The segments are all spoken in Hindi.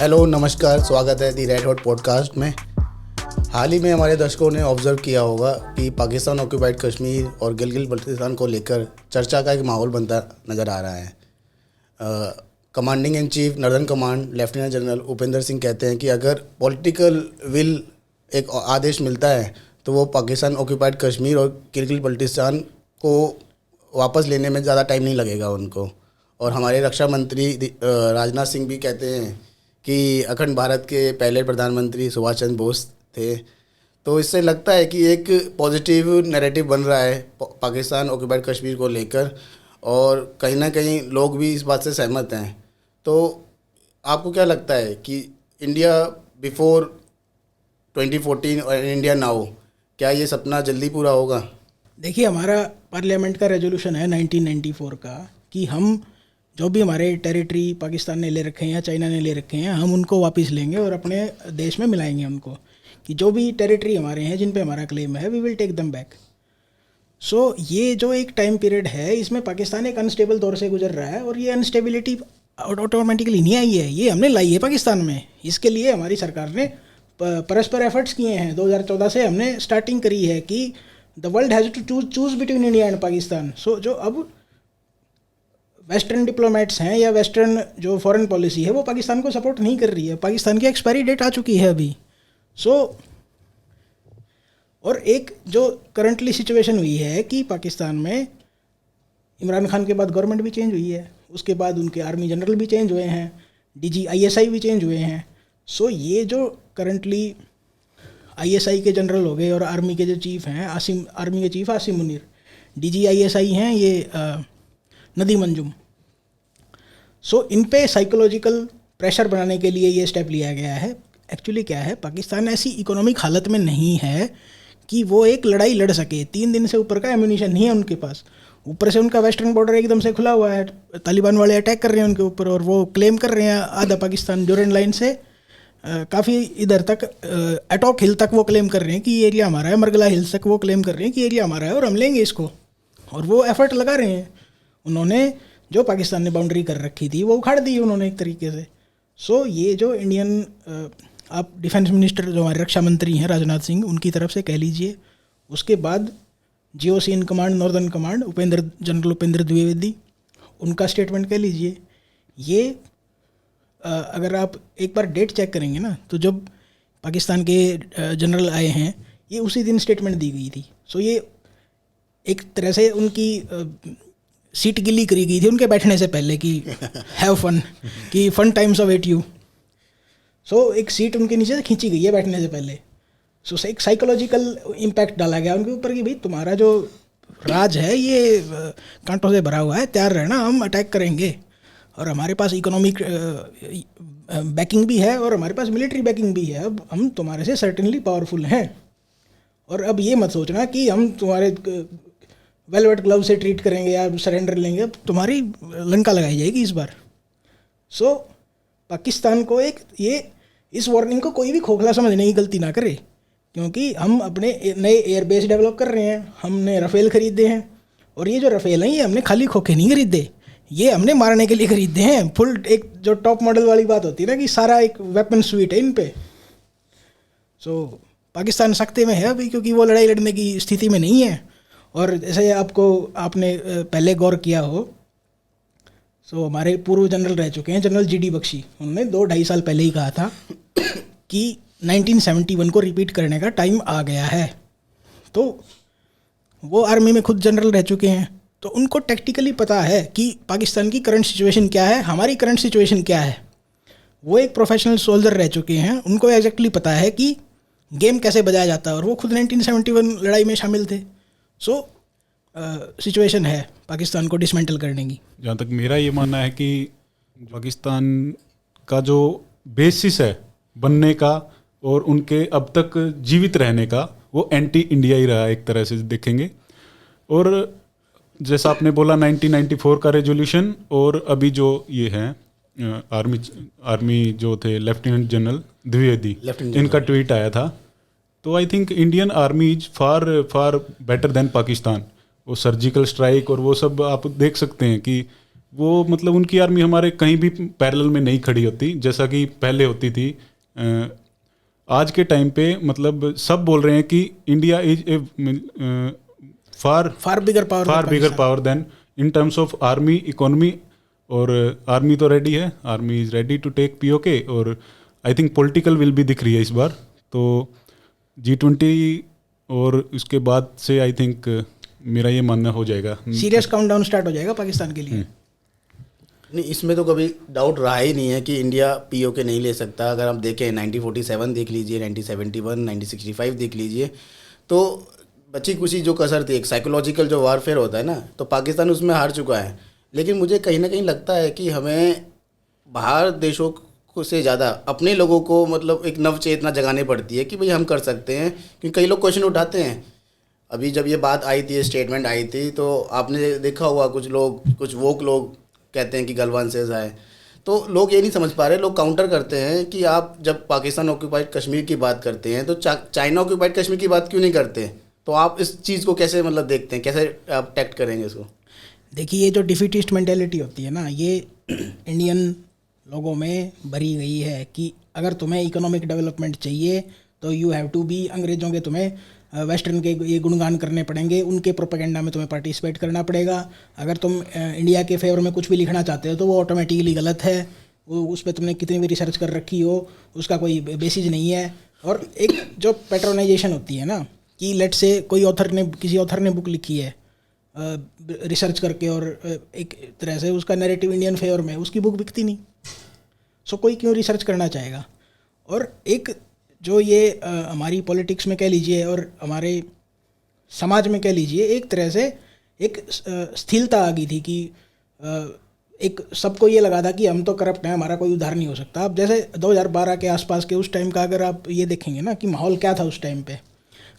हेलो, नमस्कार, स्वागत है दी रेड हॉट पॉडकास्ट में। हाल ही में हमारे दर्शकों ने ऑब्जर्व किया होगा कि पाकिस्तान ऑक्यूपाइड कश्मीर और गिलगित बल्तिस्तान को लेकर चर्चा का एक माहौल बनता नज़र आ रहा है। Commanding in chief northern command lieutenant general Upendra Singh कहते हैं कि अगर पॉलिटिकल विल एक आदेश मिलता है तो वो पाकिस्तान ऑक्यूपाइड कश्मीर और गिलगित बल्तिस्तान को वापस लेने में ज़्यादा टाइम नहीं लगेगा उनको। और हमारे रक्षा मंत्री राजनाथ सिंह भी कहते हैं कि अखंड भारत के पहले प्रधानमंत्री सुभाष चंद्र बोस थे। तो इससे लगता है कि एक पॉजिटिव नैरेटिव बन रहा है पाकिस्तान ऑक्यूपाइड कश्मीर को लेकर, और कहीं ना कहीं लोग भी इस बात से सहमत हैं। तो आपको क्या लगता है कि इंडिया बिफोर 2014 और इंडिया नाउ, क्या ये सपना जल्दी पूरा होगा? देखिए, हमारा पार्लियामेंट का रेजोल्यूशन है 1994 का कि हम जो भी हमारे टेरिटरी पाकिस्तान ने ले रखे हैं या चाइना ने ले रखे हैं, हम उनको वापस लेंगे और अपने देश में मिलाएंगे उनको, कि जो भी टेरिटरी हमारे हैं जिन पे हमारा क्लेम है, we will take them back. सो ये जो एक टाइम पीरियड है, इसमें पाकिस्तान एक अनस्टेबल दौर से गुजर रहा है, और ये अनस्टेबिलिटी ऑटोमेटिकली नहीं आई है, ये हमने लाई है पाकिस्तान में। इसके लिए हमारी सरकार ने परस्पर एफर्ट्स किए हैं। 2014 से हमने स्टार्टिंग करी है कि the world has to choose between India and Pakistan. सो जो अब वेस्टर्न डिप्लोमेट्स हैं या वेस्टर्न जो फॉरेन पॉलिसी है, वो पाकिस्तान को सपोर्ट नहीं कर रही है। पाकिस्तान की एक्सपायरी डेट आ चुकी है अभी। और एक जो करंटली सिचुएशन हुई है कि पाकिस्तान में इमरान खान के बाद गवर्नमेंट भी चेंज हुई है, उसके बाद उनके आर्मी जनरल भी चेंज हुए हैं, DG ISI भी चेंज हुए हैं। सो ये जो करंटली ISI के जनरल हो गए और आर्मी के जो चीफ हैं, आर्मी के chief Asim Munir, DG ISI हैं ये नदीम अंजुम। सो इन पे साइकोलॉजिकल प्रेशर बनाने के लिए ये स्टेप लिया गया है। एक्चुअली क्या है, पाकिस्तान ऐसी इकोनॉमिक हालत में नहीं है कि वो एक लड़ाई लड़ सके। 3 दिन से ऊपर का एम्यूनिशन नहीं है उनके पास। ऊपर से उनका वेस्टर्न बॉर्डर एकदम से खुला हुआ है, तालिबान वाले अटैक कर रहे हैं उनके ऊपर, और वो क्लेम कर रहे हैं आधा पाकिस्तान ड्यूरेंट लाइन से काफ़ी इधर तक, एटॉक हिल तक वो क्लेम कर रहे हैं कि ये एरिया हमारा है, मरगला हिल्स तक वो क्लेम कर रहे हैं कि एरिया हमारा है और हम लेंगे इसको। और वो एफर्ट लगा रहे हैं। उन्होंने जो पाकिस्तान ने बाउंड्री कर रखी थी वो उखाड़ दी उन्होंने एक तरीके से। सो ये जो इंडियन आप डिफेंस मिनिस्टर जो हमारे रक्षा मंत्री हैं राजनाथ सिंह, उनकी तरफ से कह लीजिए, उसके बाद GOC in command northern command general Upendra Dwivedi, उनका स्टेटमेंट कह लीजिए। ये अगर आप एक बार डेट चेक करेंगे ना, तो जब पाकिस्तान के जनरल आए हैं, ये उसी दिन स्टेटमेंट दी गई थी। सो ये एक तरह से उनकी सीट गिली करी गई थी उनके बैठने से पहले कि हैव फन, कि फन टाइम्स अवेट यू। सो एक सीट उनके नीचे से खींची गई है बैठने से पहले। सो एक साइकोलॉजिकल इम्पैक्ट डाला गया उनके ऊपर कि भाई तुम्हारा जो राज है ये कांटों से भरा हुआ है, तैयार रहना, हम अटैक करेंगे। और हमारे पास इकोनॉमिक बैकिंग भी है और हमारे पास मिलिट्री बैकिंग भी है। अब हम तुम्हारे से सर्टेनली पावरफुल हैं। और अब ये मत सोचना कि हम तुम्हारे वेलवेट ग्लव से ट्रीट करेंगे या सरेंडर लेंगे, अब तुम्हारी लंका लगाई जाएगी इस बार। सो पाकिस्तान को इस वार्निंग को कोई भी खोखला समझने की गलती ना करे, क्योंकि हम अपने नए एयरबेस डेवलप कर रहे हैं, हमने राफेल खरीदे हैं। और ये जो राफेल हैं, ये हमने खाली खोखे नहीं खरीदे, ये हमने मारने के लिए खरीदे हैं। फुल एक जो टॉप मॉडल वाली बात होती है ना, कि सारा एक वेपन स्वीट है इन पे। सो पाकिस्तान सख्ते में है अभी, क्योंकि वो लड़ाई लड़ने की स्थिति में नहीं है। और जैसे आपने पहले गौर किया हो, सो हमारे पूर्व जनरल रह चुके हैं जनरल GD बख्शी, उन्होंने 2-2.5 साल पहले ही कहा था कि 1971 को रिपीट करने का टाइम आ गया है। तो वो आर्मी में खुद जनरल रह चुके हैं, तो उनको टैक्टिकली पता है कि पाकिस्तान की करंट सिचुएशन क्या है, हमारी करंट सिचुएशन क्या है। वो एक प्रोफेशनल सोल्जर रह चुके हैं, उनको एग्जैक्टली पता है कि गेम कैसे बजाया जाता है, और वो खुद 1971 लड़ाई में शामिल थे। सो सिचुएशन है पाकिस्तान को डिसमेंटल करने की। जहाँ तक मेरा ये मानना है कि पाकिस्तान का जो बेसिस है बनने का और उनके अब तक जीवित रहने का, वो एंटी इंडिया ही रहा एक तरह से देखेंगे। और जैसा आपने बोला 1994 का रेजोल्यूशन, और अभी जो ये है आर्मी जो थे लेफ्टिनेंट जनरल द्विवेदी, इनका ट्वीट आया था। तो I think Indian army is far better than Pakistan. वो सर्जिकल स्ट्राइक और वो सब आप देख सकते हैं कि वो मतलब उनकी आर्मी हमारे कहीं भी पैरेलल में नहीं खड़ी होती जैसा कि पहले होती थी। आज के टाइम पे मतलब सब बोल रहे हैं कि India is a far bigger power than in terms of army economy. और आर्मी तो रेडी है, army is ready to take PoK, और आई थिंक पॉलिटिकल विल भी दिख रही है इस बार। तो G20 और उसके बाद से आई थिंक मेरा ये मानना हो जाएगा, सीरियस काउंटडाउन स्टार्ट हो जाएगा पाकिस्तान के लिए। नहीं, इसमें तो कभी डाउट रहा ही नहीं है कि इंडिया पीओके नहीं ले सकता। अगर आप देखें 1947 देख लीजिए, 1971, 1965 देख लीजिए, तो बची कुछ जो कसर थी, एक साइकोलॉजिकल जो वारफेयर होता है ना, तो पाकिस्तान उसमें हार चुका है। लेकिन मुझे कहीं ना कहीं लगता है कि हमें बाहर देशों को से ज़्यादा अपने लोगों को मतलब एक नव चेतना जगानी पड़ती है कि भाई हम कर सकते हैं। क्योंकि कई लोग क्वेश्चन उठाते हैं। अभी जब ये बात आई थी, स्टेटमेंट आई थी, तो आपने देखा हुआ कुछ वोक लोग कहते हैं कि गलवान से आए, तो लोग ये नहीं समझ पा रहे, लोग काउंटर करते हैं कि आप जब पाकिस्तान ऑक्यूपाइड कश्मीर की बात करते हैं तो चाइना ऑक्यूपाइड कश्मीर की बात क्यों नहीं करते? तो आप इस चीज़ को कैसे मतलब देखते हैं, कैसे आप टैक्ट करेंगे इसको? देखिए, ये जो डिफीटिस्ट मेंटेलिटी होती है ना, ये इंडियन लोगों में भरी गई है कि अगर तुम्हें इकोनॉमिक डेवलपमेंट चाहिए तो यू हैव टू बी, अंग्रेज़ों के तुम्हें वेस्टर्न के ये गुणगान करने पड़ेंगे, उनके प्रोपेगेंडा में तुम्हें पार्टिसिपेट करना पड़ेगा। अगर तुम इंडिया के फेवर में कुछ भी लिखना चाहते हो तो वो ऑटोमेटिकली गलत है, वो उस पर तुमने कितनी भी रिसर्च कर रखी हो उसका कोई बेसिस नहीं है। और एक जो पैट्रोनाइजेशन होती है ना, कि लेट से किसी ऑथर ने बुक लिखी है रिसर्च करके, और एक तरह से उसका नैरेटिव इंडियन फेवर में, उसकी बुक बिकती नहीं, सो कोई क्यों रिसर्च करना चाहेगा। और एक जो ये हमारी पॉलिटिक्स में कह लीजिए और हमारे समाज में कह लीजिए, एक तरह से एक स्थिरता आ गई थी कि एक सबको ये लगा था कि हम तो करप्ट हैं, हमारा कोई उद्धार नहीं हो सकता। अब जैसे 2012 के आसपास के उस टाइम का अगर आप ये देखेंगे ना कि माहौल क्या था उस टाइम पे,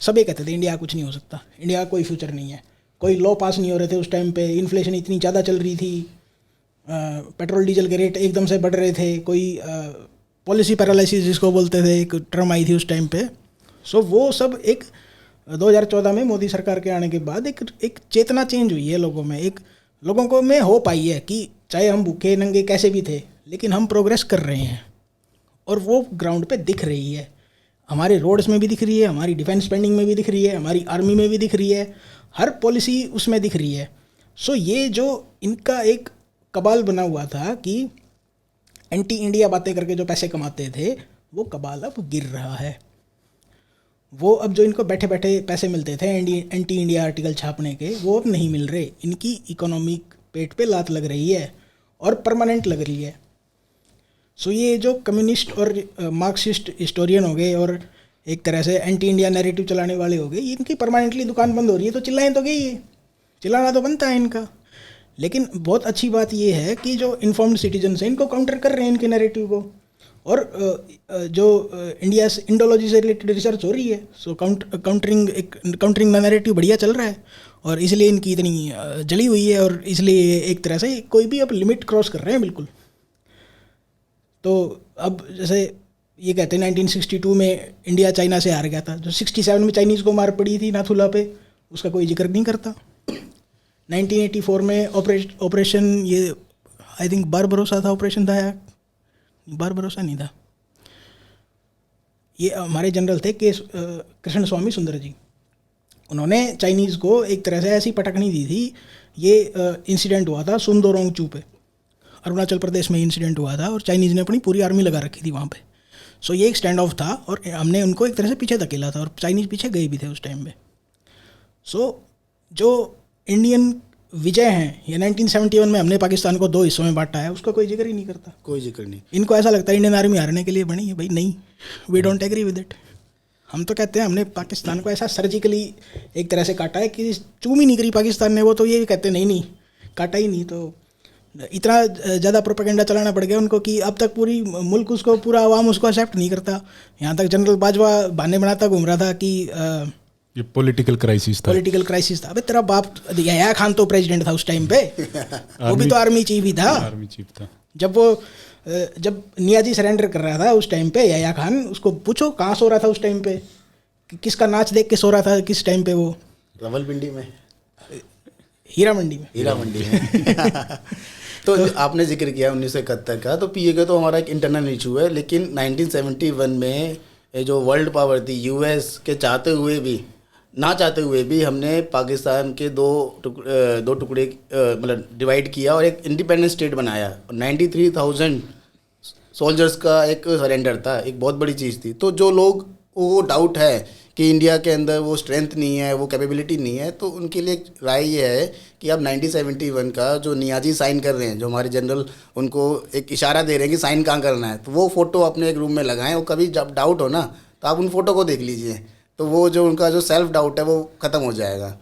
सब ये कहते थे इंडिया कुछ नहीं हो सकता, इंडिया का कोई फ्यूचर नहीं है, कोई लॉ पास नहीं हो रहे थे उस टाइम पे, इन्फ्लेशन इतनी ज़्यादा चल रही थी, पेट्रोल डीजल के रेट एकदम से बढ़ रहे थे, कोई पॉलिसी पैरालिसिस जिसको बोलते थे, एक टर्म आई थी उस टाइम पे। सो वो सब एक 2014 में मोदी सरकार के आने के बाद एक चेतना चेंज हुई है लोगों में, एक लोगों को में होप आई है कि चाहे हम भूखे नंगे कैसे भी थे लेकिन हम प्रोग्रेस कर रहे हैं, और वो ग्राउंड पे दिख रही है। हमारे रोड्स में भी दिख रही है, हमारी डिफेंस स्पेंडिंग में भी दिख रही है, हमारी आर्मी में भी दिख रही है, हर पॉलिसी उसमें दिख रही है। सो ये जो इनका एक कबाल बना हुआ था कि एंटी इंडिया बातें करके जो पैसे कमाते थे, वो कबाल अब गिर रहा है। वो अब जो इनको बैठे बैठे पैसे मिलते थे एंटी इंडिया आर्टिकल छापने के, वो अब नहीं मिल रहे। इनकी इकोनॉमिक पेट पे लात लग रही है और परमानेंट लग रही है। सो ये जो कम्युनिस्ट और मार्क्सिस्ट हिस्टोरियन हो गए और एक तरह से एंटी इंडिया नैरेटिव चलाने वाले हो गए, इनकी परमानेंटली दुकान बंद हो रही है। तो चिल्लाएं तो गई, चिल्लाना तो बनता है इनका। लेकिन बहुत अच्छी बात ये है कि जो इन्फॉर्म्ड सिटीजन्स हैं इनको काउंटर कर रहे हैं इनके नैरेटिव को, और जो इंडिया से इंडोलॉजी से रिलेटेड रिसर्च हो रही है, सो काउंटरिंग नैरेटिव बढ़िया चल रहा है, और इसलिए इनकी इतनी जली हुई है, और इसलिए एक तरह से कोई भी अब लिमिट क्रॉस कर रहे हैं बिल्कुल। तो अब जैसे ये कहते हैं 1962 में इंडिया चाइना से हार गया था, जो 67 में चाइनीज़ को मार पड़ी थी नाथुला पे, उसका कोई जिक्र नहीं करता। 1984 में ऑपरेशन ये आई थिंक बारबरोसा था, ऑपरेशन था या बारबरोसा नहीं था, ये हमारे जनरल थे कृष्ण स्वामी सुंदर जी, उन्होंने चाइनीज़ को एक तरह से ऐसी पटकनी दी थी। ये इंसिडेंट हुआ था सुंदोरोंगचू पे, अरुणाचल प्रदेश में इंसिडेंट हुआ था, और चाइनीज़ ने अपनी पूरी आर्मी लगा रखी थी वहाँ पे। सो ये एक स्टैंड ऑफ था, और हमने उनको एक तरह से पीछे धकेला था, और चाइनीज़ पीछे गए भी थे उस टाइम पे। सो जो इंडियन विजय हैं, ये 1971 में हमने पाकिस्तान को 2 हिस्सों में बांटा है, उसका कोई जिक्र ही नहीं करता, कोई जिक्र नहीं। इनको ऐसा लगता है इंडियन आर्मी हारने के लिए बनी है। भाई नहीं, we don't agree with it. हम तो कहते हैं हमने पाकिस्तान को ऐसा सर्जिकली एक तरह से काटा है कि चूम ही नहीं करी पाकिस्तान ने। वो तो ये कहते नहीं काटा ही नहीं। तो इतना ज़्यादा प्रोपेगेंडा चलाना पड़ गया उनको कि अब तक पूरी मुल्क उसको, पूरा आवाम उसको एक्सेप्ट नहीं करता। यहाँ तक जनरल बाजवा बहाने बनाता घूम रहा था कि ये पॉलिटिकल क्राइसिस था। अबे तेरा बाप यहया खान तो प्रेसिडेंट था उस टाइम पे, वो भी तो आर्मी चीफ ही था। जब नियाजी सरेंडर कर रहा था उस टाइम पे यहया खान, उसको पूछो कहाँ सो रहा था उस टाइम पे, किसका नाच देख के सो रहा था किस टाइम पे, वो रावलपिंडी में। हीरा मंडी में। हीरा मंडी में। तो आपने जिक्र किया 1971 का, तो पीओके तो हमारा एक इंटरनल इशू है, लेकिन 1971 में ये जो वर्ल्ड पावर थी यूएस के चाहते हुए भी ना चाहते हुए भी हमने पाकिस्तान के दो टुकड़े मतलब डिवाइड किया और एक इंडिपेंडेंट स्टेट बनाया। 93,000 सोल्जर्स का एक सरेंडर था, एक बहुत बड़ी चीज़ थी। तो जो लोग वो डाउट है कि इंडिया के अंदर वो स्ट्रेंथ नहीं है, वो कैपेबिलिटी नहीं है, तो उनके लिए राय ये है कि अब 1971 का जो नियाजी साइन कर रहे हैं, जो हमारे जनरल उनको एक इशारा दे रहे हैं कि साइन कहाँ करना है, तो वो फ़ोटो अपने एक रूम में लगाएं और कभी जब डाउट हो ना तो आप उन फ़ोटो को देख लीजिए, तो वो जो उनका जो सेल्फ डाउट है वो ख़त्म हो जाएगा।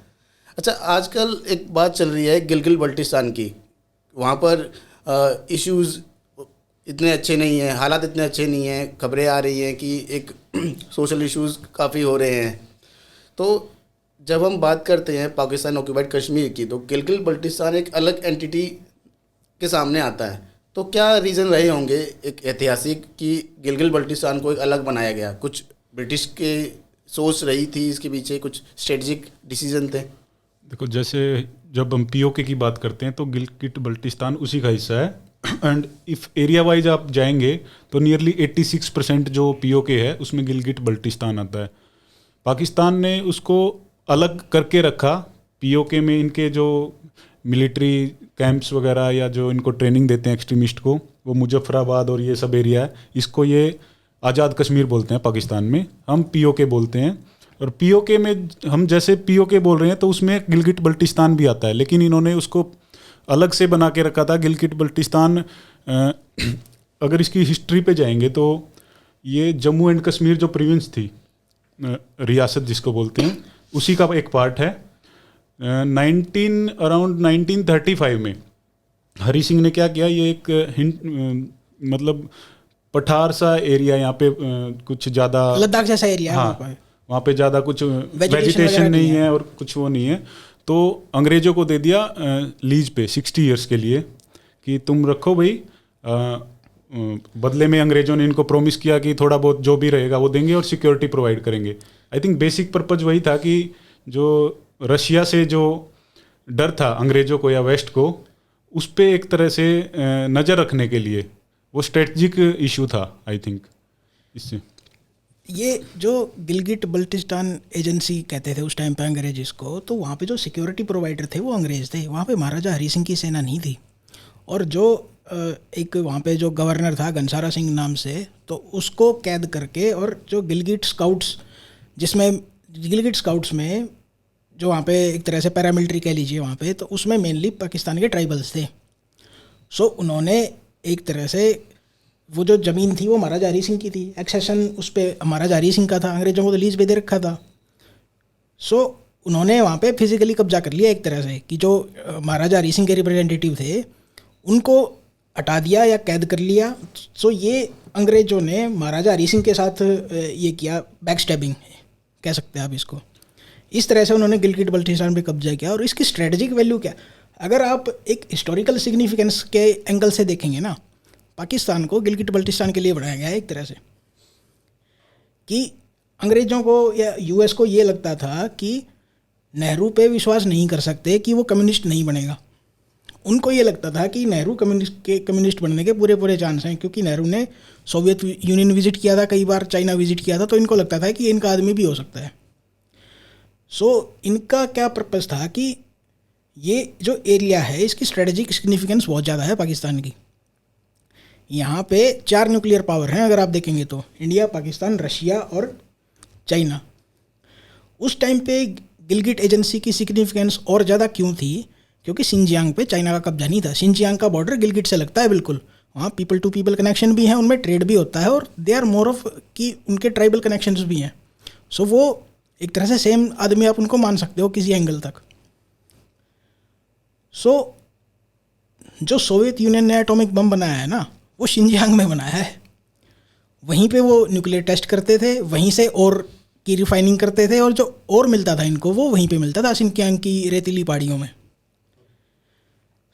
अच्छा, आजकल एक बात चल रही है गिलगित बल्टिस्तान की, वहाँ पर इश्यूज़ इतने अच्छे नहीं हैं, हालात इतने अच्छे नहीं हैं, खबरें आ रही हैं कि एक सोशल इश्यूज़ काफ़ी हो रहे हैं। तो जब हम बात करते हैं पाकिस्तान ऑक्यूपाइड कश्मीर की, तो गिलगित बल्टिस्तान एक अलग एंटिटी के सामने आता है। तो क्या रीज़न रहे होंगे एक ऐतिहासिक कि गिलगित बल्टिस्तान को एक अलग बनाया गया? कुछ ब्रिटिश के सोच रही थी इसके पीछे, कुछ स्ट्रेटजिक डिसीजन थे? देखो, जैसे जब हम पीओके की बात करते हैं तो गिलगित बल्टिस्तान उसी का हिस्सा है। एंड इफ़ एरिया वाइज आप जाएंगे तो नियरली 86% जो पीओके है उसमें गिलगित बल्टिस्तान आता है। पाकिस्तान ने उसको अलग करके रखा। पीओके में इनके जो मिलिट्री कैंप्स वगैरह या जो इनको ट्रेनिंग देते हैं एक्सट्रीमिस्ट को, वो मुजफ्फराबाद और ये सब एरिया है, इसको ये आज़ाद कश्मीर बोलते हैं पाकिस्तान में, हम पीओके बोलते हैं। और पीओके में हम जैसे पीओके बोल रहे हैं तो उसमें गिलगित बल्टिस्तान भी आता है, लेकिन इन्होंने उसको अलग से बना के रखा था। गिलगित बल्टिस्तान अगर इसकी हिस्ट्री पे जाएंगे तो ये जम्मू एंड कश्मीर जो प्रोविंस थी, रियासत जिसको बोलते हैं, उसी का एक पार्ट है। अराउंड 1935 में हरी सिंह ने क्या किया, ये एक मतलब पठार सा एरिया, यहाँ पे कुछ ज़्यादा लद्दाख जैसा एरिया है, हाँ, वहाँ पे ज़्यादा कुछ वेजिटेशन नहीं है और कुछ वो नहीं है, तो अंग्रेज़ों को दे दिया लीज पे 60 इयर्स के लिए कि तुम रखो भाई। बदले में अंग्रेज़ों ने इनको प्रॉमिस किया कि थोड़ा बहुत जो भी रहेगा वो देंगे और सिक्योरिटी प्रोवाइड करेंगे। आई थिंक बेसिक पर्पज़ वही था कि जो रशिया से जो डर था अंग्रेज़ों को या वेस्ट को, उस पर एक तरह से नज़र रखने के लिए वो स्ट्रेटजिक इशू था आई थिंक। इससे ये जो गिलगित बल्टिस्तान एजेंसी कहते थे उस टाइम पे अंग्रेज इसको, तो वहाँ पे जो सिक्योरिटी प्रोवाइडर थे वो अंग्रेज थे। वहाँ पे महाराजा हरी सिंह की सेना नहीं थी। और जो एक वहाँ पे जो गवर्नर था घनसारा सिंह नाम से, तो उसको कैद करके, और जो गिलगित स्काउट्स, जिसमें गिलगित स्काउट्स में जो वहाँ पे एक तरह से पैरामिलिट्री कह लीजिए वहाँ पे, तो उसमें मेनली पाकिस्तान के ट्राइबल्स थे। सो उन्होंने एक तरह से वो जो ज़मीन थी वो महाराजा हरी सिंह की थी, एक्सेशन उस पर महाराजा हरी सिंह का था, अंग्रेज़ों को तो लीज पे दे रखा था। सो उन्होंने वहाँ पे फिजिकली कब्जा कर लिया एक तरह से, कि जो महाराजा हरी सिंह के रिप्रेजेंटेटिव थे उनको हटा दिया या कैद कर लिया। सो ये अंग्रेज़ों ने महाराजा हरी सिंह के साथ ये किया, बैक स्टैबिंग कह सकते हैं आप इसको। इस तरह से उन्होंने गिलगित बल्टिस्तान पे कब्जा किया। और इसकी स्ट्रेटजिक वैल्यू क्या, अगर आप एक हिस्टोरिकल सिग्निफिकेंस के एंगल से देखेंगे ना, पाकिस्तान को गिलगित बल्टिस्तान के लिए बनाया गया है एक तरह से, कि अंग्रेज़ों को या यूएस को ये लगता था कि नेहरू पे विश्वास नहीं कर सकते कि वो कम्युनिस्ट नहीं बनेगा। उनको ये लगता था कि नेहरू कम्युनिस्ट बनने के पूरे चांस हैं, क्योंकि नेहरू ने सोवियत यूनियन विजिट किया था, कई बार चाइना विजिट किया था, तो इनको लगता था कि इनका आदमी भी हो सकता है। सो इनका क्या पर्पज़ था कि ये जो एरिया है इसकी स्ट्रेटजिक सिग्निफिकेंस बहुत ज़्यादा है पाकिस्तान की। यहाँ पे 4 न्यूक्लियर पावर हैं अगर आप देखेंगे तो, इंडिया, पाकिस्तान, रशिया और चाइना। उस टाइम पे गिलगित एजेंसी की सिग्निफिकेंस और ज़्यादा क्यों थी, क्योंकि सिंजियांग पे चाइना का कब्जा नहीं था। सिंजियांग का बॉर्डर गिलगित से लगता है बिल्कुल, वहाँ पीपल टू पीपल कनेक्शन भी हैं, उनमें ट्रेड भी होता है, और दे आर मोर ऑफ कि उनके ट्राइबल कनेक्शंस भी हैं। सो वो एक तरह से सेम आदमी आप उनको मान सकते हो किसी एंगल तक। सो जो सोवियत यूनियन ने एटॉमिक बम बनाया है ना, वो शिनजियांग में बनाया है। वहीं पे वो न्यूक्लियर टेस्ट करते थे, वहीं से और की रिफाइनिंग करते थे, और जो और मिलता था इनको वो वहीं पे मिलता था शिनजियांग की रेतीली पहाड़ियों में।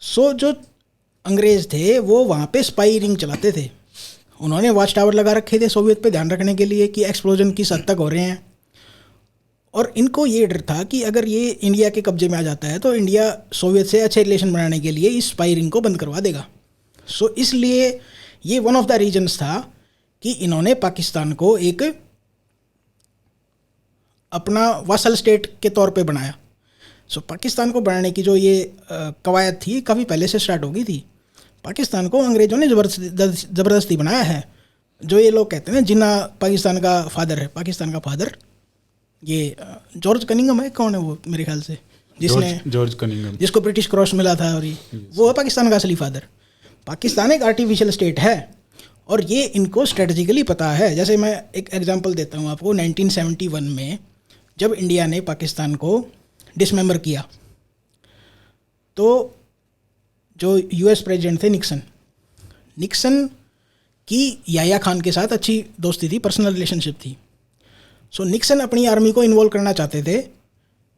सो जो अंग्रेज़ थे वो वहाँ पे स्पाई रिंग चलाते थे। उन्होंने वॉच टावर लगा रखे थे सोवियत पे ध्यान रखने के लिए कि एक्सप्लोजन किस हद तक हो रहे हैं। और इनको ये डर था कि अगर ये इंडिया के कब्जे में आ जाता है तो इंडिया सोवियत से अच्छे रिलेशन बनाने के लिए इस स्पाई रिंग को बंद करवा देगा। सो इसलिए ये वन ऑफ द रीजंस था कि इन्होंने पाकिस्तान को एक अपना वासल स्टेट के तौर पे बनाया। सो पाकिस्तान को बनाने की जो ये कवायद थी काफ़ी पहले से स्टार्ट हो गई थी। पाकिस्तान को अंग्रेज़ों ने ज़बरदस्ती बनाया है। जो ये लोग कहते हैं जिन्ना पाकिस्तान का फादर है, पाकिस्तान का फादर ये जॉर्ज कनिंघम है, कौन है वो मेरे ख्याल से, जिसने जॉर्ज कनिंघम, जिसको ब्रिटिश क्रॉस मिला था, और ये वो है पाकिस्तान का असली फादर। पाकिस्तान एक आर्टिफिशियल स्टेट है और ये इनको स्ट्रेटजिकली पता है। जैसे मैं एक एग्जांपल देता हूँ आपको, 1971 में जब इंडिया ने पाकिस्तान को डिसमेंबर किया तो जो यूएस प्रेसिडेंट थे निक्सन की याया खान के साथ अच्छी दोस्ती थी, पर्सनल रिलेशनशिप थी। सो निक्सन अपनी आर्मी को इन्वॉल्व करना चाहते थे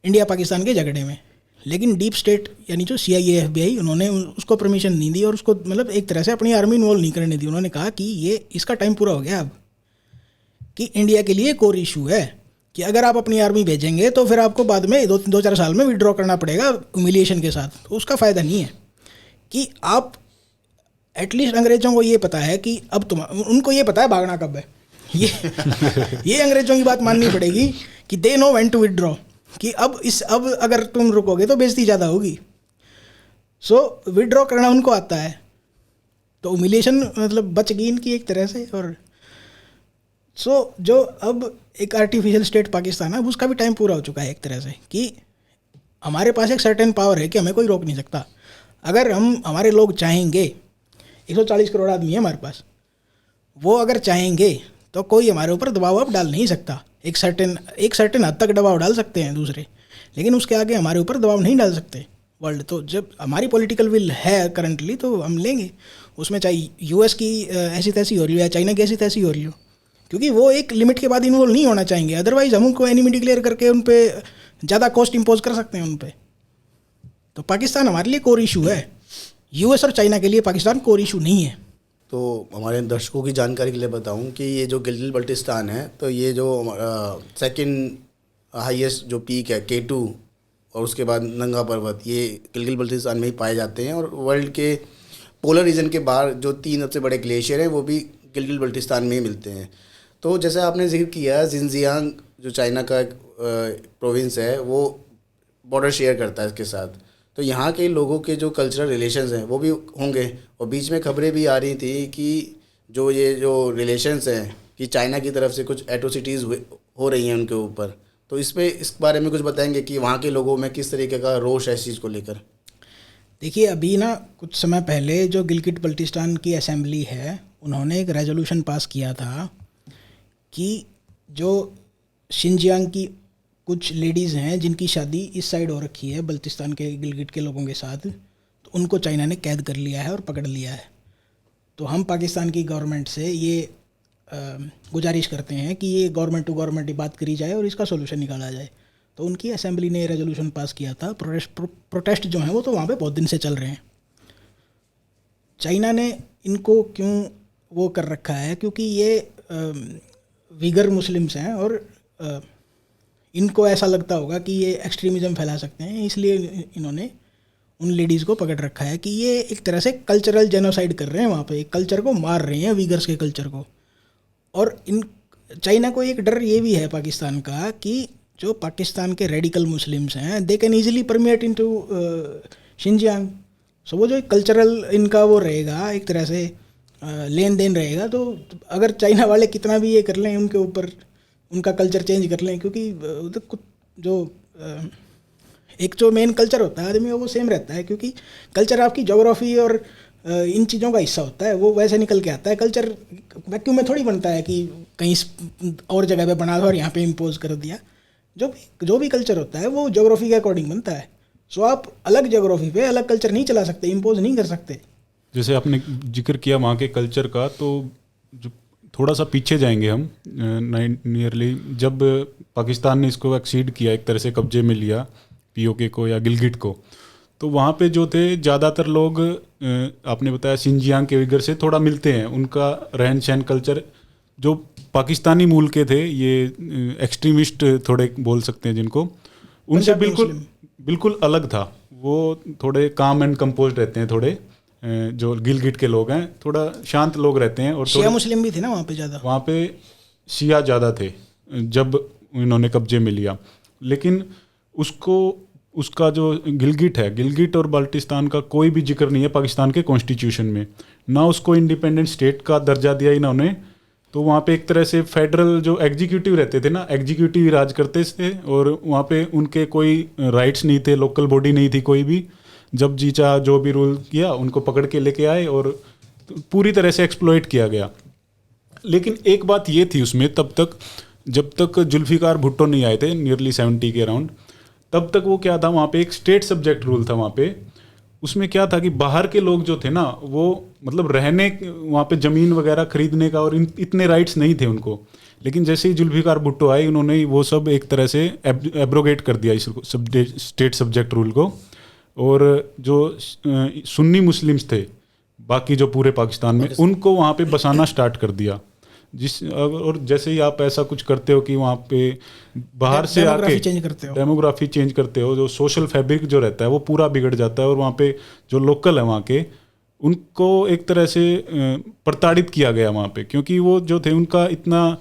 इंडिया पाकिस्तान के झगड़े में, लेकिन डीप स्टेट यानी जो CIA FBI उन्होंने उसको परमिशन नहीं दी और उसको मतलब एक तरह से अपनी आर्मी इन्वॉल्व नहीं करने दी। उन्होंने कहा कि ये इसका टाइम पूरा हो गया अब, कि इंडिया के लिए कोर इशू है कि अगर आप अपनी आर्मी भेजेंगे तो फिर आपको बाद में 2-4 साल में विड्रॉ करना पड़ेगा ह्यूमिलिएशन के साथ, तो उसका फ़ायदा नहीं है। कि आप एटलीस्ट अंग्रेज़ों को ये पता है कि अब उनको ये पता है भागना कब है। ये अंग्रेज़ों की बात माननी पड़ेगी कि they know when to withdraw, कि अब अगर तुम रुकोगे तो बेइज्जती ज़्यादा होगी। सो विड्रॉ करना उनको आता है, तो ह्यूमिलिएशन मतलब बच गई इनकी एक तरह से। और सो जो अब एक आर्टिफिशियल स्टेट पाकिस्तान है, अब उसका भी टाइम पूरा हो चुका है एक तरह से, कि हमारे पास एक सर्टेन पावर है कि हमें कोई रोक नहीं सकता। अगर हमारे लोग चाहेंगे, 140 करोड़ आदमी है हमारे पास, वो अगर चाहेंगे तो कोई हमारे ऊपर दबाव अब डाल नहीं सकता। एक सर्टेन हद तक दबाव डाल सकते हैं दूसरे, लेकिन उसके आगे हमारे ऊपर दबाव नहीं डाल सकते वर्ल्ड। तो जब हमारी पॉलिटिकल विल है करंटली तो हम लेंगे, उसमें चाहे यूएस की ऐसी तैसी हो रही हो या चाइना की ऐसी तैसी हो रही हो, क्योंकि वो एक लिमिट के बाद इन्वॉल्व नहीं होना चाहेंगे। अदरवाइज हम उनको एनिमी डिक्लेयर करके उन पर ज़्यादा कॉस्ट इम्पोज कर सकते हैं उन पर। तो पाकिस्तान हमारे लिए कोर इशू है, यूएस और चाइना के लिए पाकिस्तान कोर इशू नहीं है। तो हमारे दर्शकों की जानकारी के लिए बताऊं कि ये जो गिलगित बल्टिस्तान है, तो ये जो सेकंड हाईएस्ट जो पीक है K2 और उसके बाद नंगा पर्वत, ये गिलगित बल्टिस्तान में ही पाए जाते हैं। और वर्ल्ड के पोलर रीजन के बाहर जो 3 सबसे बड़े ग्लेशियर हैं वो भी गिलगित बल्टिस्तान में ही मिलते हैं। तो जैसे आपने जिक्र किया, जिनजियांग जो चाइना का एक प्रोविंस है वो बॉर्डर शेयर करता है इसके साथ, तो यहाँ के लोगों के जो कल्चरल रिलेशंस हैं वो भी होंगे। और बीच में खबरें भी आ रही थी कि जो रिलेशंस हैं कि चाइना की तरफ से कुछ एट्रोसिटीज़ हो रही हैं उनके ऊपर। तो इस बारे में कुछ बताएंगे कि वहाँ के लोगों में किस तरीके का रोष है इस चीज़ को लेकर? देखिए, अभी ना कुछ समय पहले जो गिलगित बल्टिस्तान की असेंबली है, उन्होंने एक रेजोल्यूशन पास किया था कि जो शिनजियांग की कुछ लेडीज़ हैं जिनकी शादी इस साइड हो रखी है बल्तिस्तान के गिलगित के लोगों के साथ, तो उनको चाइना ने कैद कर लिया है और पकड़ लिया है। तो हम पाकिस्तान की गवर्नमेंट से ये गुजारिश करते हैं कि ये गवर्नमेंट टू गवर्नमेंट बात करी जाए और इसका सोल्यूशन निकाला जाए। तो उनकी असेंबली ने रेजोल्यूशन पास किया था। प्रोटेस्ट जो हैं वो तो वहाँ पे बहुत दिन से चल रहे हैं। चाइना ने इनको क्यों वो कर रखा है, क्योंकि ये वीगर मुस्लिम्स हैं और इनको ऐसा लगता होगा कि ये एक्सट्रीमिज़म फैला सकते हैं, इसलिए इन्होंने उन लेडीज़ को पकड़ रखा है कि ये एक तरह से कल्चरल जेनोसाइड कर रहे हैं, वहाँ पे एक कल्चर को मार रहे हैं, वीगर्स के कल्चर को। और चाइना को एक डर ये भी है पाकिस्तान का कि जो पाकिस्तान के रेडिकल मुस्लिम्स हैं, they can easily permeate into Xinjiang. सो वो जो कल्चरल इनका वो रहेगा, एक तरह से लेन देन रहेगा। तो अगर चाइना वाले कितना भी ये कर लें उनके ऊपर, उनका कल्चर चेंज कर लें, क्योंकि जो एक जो मेन कल्चर होता है आदमी वो सेम रहता है, क्योंकि कल्चर आपकी ज्योग्राफी और इन चीज़ों का हिस्सा होता है, वो वैसे निकल के आता है। कल्चर वैक्यूम में थोड़ी बनता है कि कहीं और जगह पे बना दो और यहाँ पे इम्पोज कर दिया। जो भी कल्चर होता है वो ज्योग्राफी के अकॉर्डिंग बनता है। सो आप अलग ज्योग्राफी पे अलग कल्चर नहीं चला सकते, इम्पोज नहीं कर सकते। जैसे आपने जिक्र किया वहाँ के कल्चर का, तो जो थोड़ा सा पीछे जाएंगे हम, नियरली जब पाकिस्तान ने इसको एक्सीड किया, एक तरह से कब्जे में लिया POK को या गिलगिट को, तो वहाँ पे जो थे ज़्यादातर लोग आपने बताया शिनजियांग के विगर से थोड़ा मिलते हैं। उनका रहन सहन कल्चर जो पाकिस्तानी मूल के थे, ये एक्सट्रीमिस्ट थोड़े बोल सकते हैं जिनको, उनसे बिल्कुल बिल्कुल अलग था। वो थोड़े काम एंड कंपोज रहते हैं, थोड़े जो गिलगिट के लोग हैं थोड़ा शांत लोग रहते हैं। और शिया मुस्लिम भी थे ना वहाँ पे ज़्यादा, वहाँ पे शिया ज़्यादा थे जब इन्होंने कब्जे में लिया। लेकिन उसका जो गिलगिट और बाल्टिस्तान का कोई भी जिक्र नहीं है पाकिस्तान के कॉन्स्टिट्यूशन में, ना उसको इंडिपेंडेंट स्टेट का दर्जा दिया इन्होंने। तो वहाँ पे एक तरह से फेडरल जो एग्जीक्यूटिव रहते थे ना, एग्जीक्यूटिव राज करते थे, और वहाँ पे उनके कोई राइट्स नहीं थे, लोकल बॉडी नहीं थी कोई भी। जब जी चाह जो भी रूल किया उनको पकड़ के लेके आए और पूरी तरह से एक्सप्लॉइट किया गया। लेकिन एक बात ये थी उसमें, तब तक जब तक जुल्फिकार भुट्टो नहीं आए थे नियरली 70 के अराउंड, तब तक वो क्या था, वहाँ पे एक स्टेट सब्जेक्ट रूल था वहाँ पे। उसमें क्या था कि बाहर के लोग जो थे ना, वो मतलब रहने वहाँ पे ज़मीन वगैरह खरीदने का और इतने राइट्स नहीं थे उनको। लेकिन जैसे ही जुल्फिकार भुट्टो आए, उन्होंने वो सब एक तरह से एब्रोगेट कर दिया इस स्टेट सब्जेक्ट रूल को। और जो सुन्नी मुस्लिम्स थे बाकी जो पूरे पाकिस्तान में, उनको वहाँ पे बसाना स्टार्ट कर दिया। और जैसे ही आप ऐसा कुछ करते हो कि वहाँ पे बाहर से आके डेमोग्राफी चेंज करते हो, जो सोशल फैब्रिक जो रहता है वो पूरा बिगड़ जाता है। और वहाँ पे जो लोकल है वहाँ के, उनको एक तरह से प्रताड़ित किया गया वहाँ पे, क्योंकि वो जो थे उनका इतना